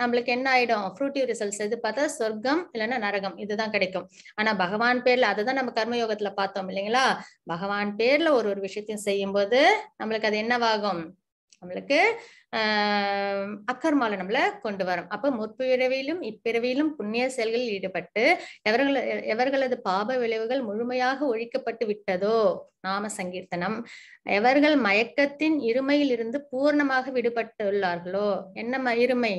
நம்மளுக்கு என்ன ஆயிடும், ஃப்ரூட்டிவ் ரிசல்ட்ஸ் எது பார்த்தா சொர்க்கம் இல்லைன்னா நரகம் இதுதான் கிடைக்கும். ஆனா பகவான் பேர்ல, அதுதான் நம்ம கர்மயோகத்துல பார்த்தோம் இல்லைங்களா, பகவான் பேர்ல ஒரு விஷயத்தையும் செய்யும் போது நம்மளுக்கு அது என்னவாகும், நம்மளுக்கு அக்கர்மால நம்மள கொண்டு வரும். அப்ப முற்பிறவியிலும் இப்பிறவியிலும் புண்ணிய செயல்களில் ஈடுபட்டு எவர்களது பாப விளைவுகள் முழுமையாக ஒழிக்கப்பட்டு விட்டதோ, நாம சங்கீர்த்தனம், எவர்கள் மயக்கத்தின் இருமையில் இருந்து பூர்ணமாக விடுபட்டுள்ளார்களோ, என்ன இருமை,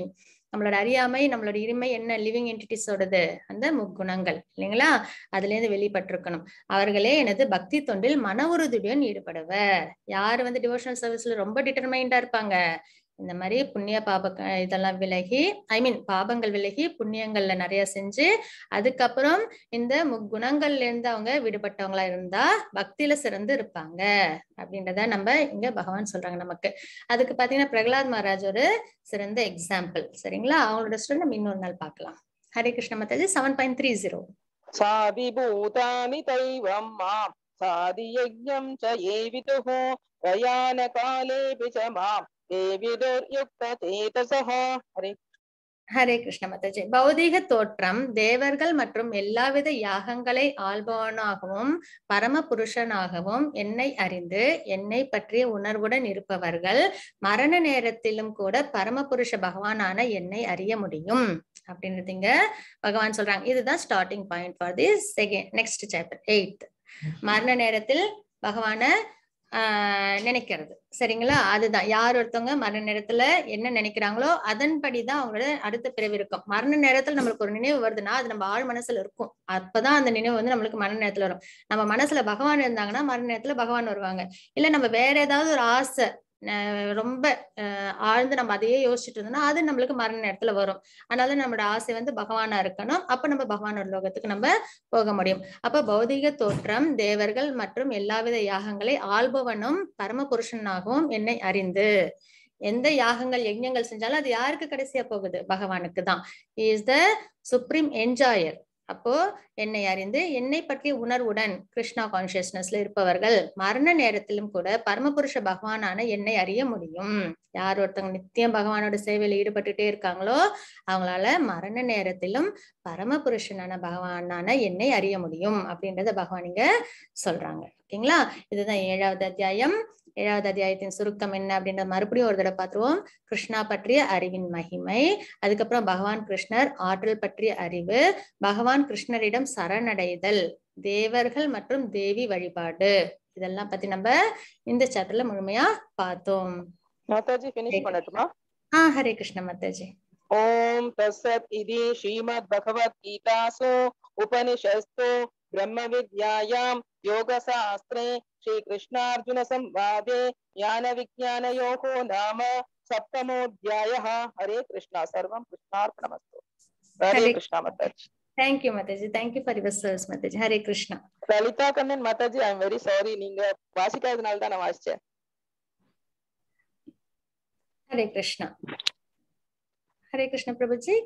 நம்மளோட அறியாமை, நம்மளோட இருமை என்ன, லிவிங் என்டிட்டிஸோடது அந்த முக்குணங்கள் இல்லைங்களா, அதுல இருந்து வெளிப்பட்டிருக்கணும். அவர்களே எனது பக்தி தொண்டில் மன உறுதியுடன் ஈடுபடுவர். யாரு டிவோஷனல் சர்வீஸ்ல ரொம்ப டிட்டர்மைண்டா இருப்பாங்க, இந்த மாதிரி புண்ணிய பாப இதெல்லாம் விலகி, பாபங்கள் விலகி புண்ணியங்கள்ல நிறைய செஞ்சு அதுக்கப்புறம் இந்த முக்குணங்கள்ல இருந்து அவங்க விடுபட்டவங்களா இருந்தா பக்தியில சிறந்து இருப்பாங்க அப்படின்றத நம்ம இங்க பகவான் சொல்றாங்க நமக்கு. அதுக்கு பாத்தீங்கன்னா பிரகலாத் மகாராஜ் ஒரு சிறந்த எக்ஸாம்பிள். சரிங்களா, அவங்களோட ஸ்டோரி நம்ம இன்னொரு நாள் பார்க்கலாம். ஹரே கிருஷ்ண மாதாஜி. 7.30 சாதிபூதானி தைவம் மாம் சாதி யஜ்ஞம் ச ஏவிதுஹ பிரயாண காலேபி ச மாம் தேவிதுர்யுக்த சேதசஹ. ஹரே கிருஷ்ண மாதாஜி. பௌதீக தோற்றம், தேவர்கள் மற்றும் எல்லாவித யாகங்களை ஆள்பவனாகவும் பரம புருஷனாகவும் என்னை அறிந்து என்னை பற்றிய உணர்வுடன் இருப்பவர்கள் மரண நேரத்திலும் கூட பரமபுருஷ பகவானான என்னை அறிய முடியும் அப்படின்றதுங்க பகவான் சொல்றாங்க. இதுதான் starting point for this next chapter 8. மரண நேரத்தில் பகவான நினைக்கிறது. சரிங்களா, அதுதான் யார் ஒருத்தவங்க மரண நேரத்துல என்ன நினைக்கிறாங்களோ அதன்படிதான் அவங்களோட அடுத்த பிறவி இருக்கும். மரண நேரத்துல நம்மளுக்கு ஒரு நினைவு வருதுன்னா அது நம்ம ஆழ் மனசுல இருக்கும், அப்பதான் அந்த நினைவு நம்மளுக்கு மரண நேரத்துல வரும். நம்ம மனசுல பகவான் இருந்தாங்கன்னா மரண நேரத்துல பகவான் வருவாங்க. இல்ல நம்ம வேற ஏதாவது ஒரு ஆசை ரொம்ப ஆழ்ந்து நம்ம அதையே யோசிச்சுட்டு இருந்தோம்னா அது நம்மளுக்கு மரண நேரத்துல வரும். அதனால நம்மளோட ஆசை பகவானா இருக்கணும். அப்ப நம்ம பகவானோட லோகத்துக்கு நம்ம போக முடியும். அப்ப பௌதிக தோற்றம், தேவர்கள் மற்றும் எல்லாவித யாகங்களை ஆள்பவனும் பரம புருஷனாகவும் என்னை அறிந்து, எந்த யாகங்கள் யஜ்ஞங்கள் செஞ்சாலும் அது யாருக்கு கடைசியா போகுது, பகவானுக்கு தான். He is the supreme enjoyer. அப்போ என்னை அறிந்து என்னை பற்றிய உணர்வுடன் கிருஷ்ணா கான்சியஸ்னஸ்ல இருப்பவர்கள் மரண நேரத்திலும் கூட பரமபுருஷ பகவானான என்னை அறிய முடியும். யார் ஒருத்தவங்க நித்தியம் பகவானோட சேவையில ஈடுபட்டுட்டே இருக்காங்களோ அவங்களால மரண நேரத்திலும் பரமபுருஷனான பகவானான என்னை அறிய முடியும் அப்படின்றத பகவான் இங்க சொல்றாங்க. ஓகேங்களா, இதுதான் 7வது அத்தியாயம். 7வது அத்தியாயத்தின் சுருக்கம் என்ன அப்படின்றத மறுபடியும் ஒரு தடவை பார்த்துருவோம். கிருஷ்ணா பற்றிய அறிவின் மகிமை, அதுக்கப்புறம் பகவான் கிருஷ்ணர் ஆற்றல் பற்றிய அறிவு, பகவான் கிருஷ்ணரிடம் சரணடைதல், தேவர்கள் மற்றும் தேவி வழிபாடு, இதெல்லாம் பத்தி நம்ம இந்த சாப்டர்ல முழுமையா பார்த்தோம். மாதாஜி finish பண்ணட்டுமா? ஹரே கிருஷ்ண மாதாஜி. ஓம் தஸ்ஸத் இதி ஸ்ரீமத் பகவத் கீதாசு உபனிஷஸ்து ब्रह्म विद्यायां योग शास्त्रे श्री कृष्णार्जुन संवादे ज्ञान विज्ञान योगो नाम सप्तमोऽध्यायः. हरे कृष्णा, सर्वं कृष्णार्पणमस्तु. हरे कृष्णा माताजी. Thank you Mataji. Thank you for your service Mataji. Hare Krishna. Lalitha Kannan Mataji, I am very sorry, நீங்க வாசிக்காதனால தான் நான் வாசிச்சேன். Hare Krishna. Hare Krishna Prabhuji.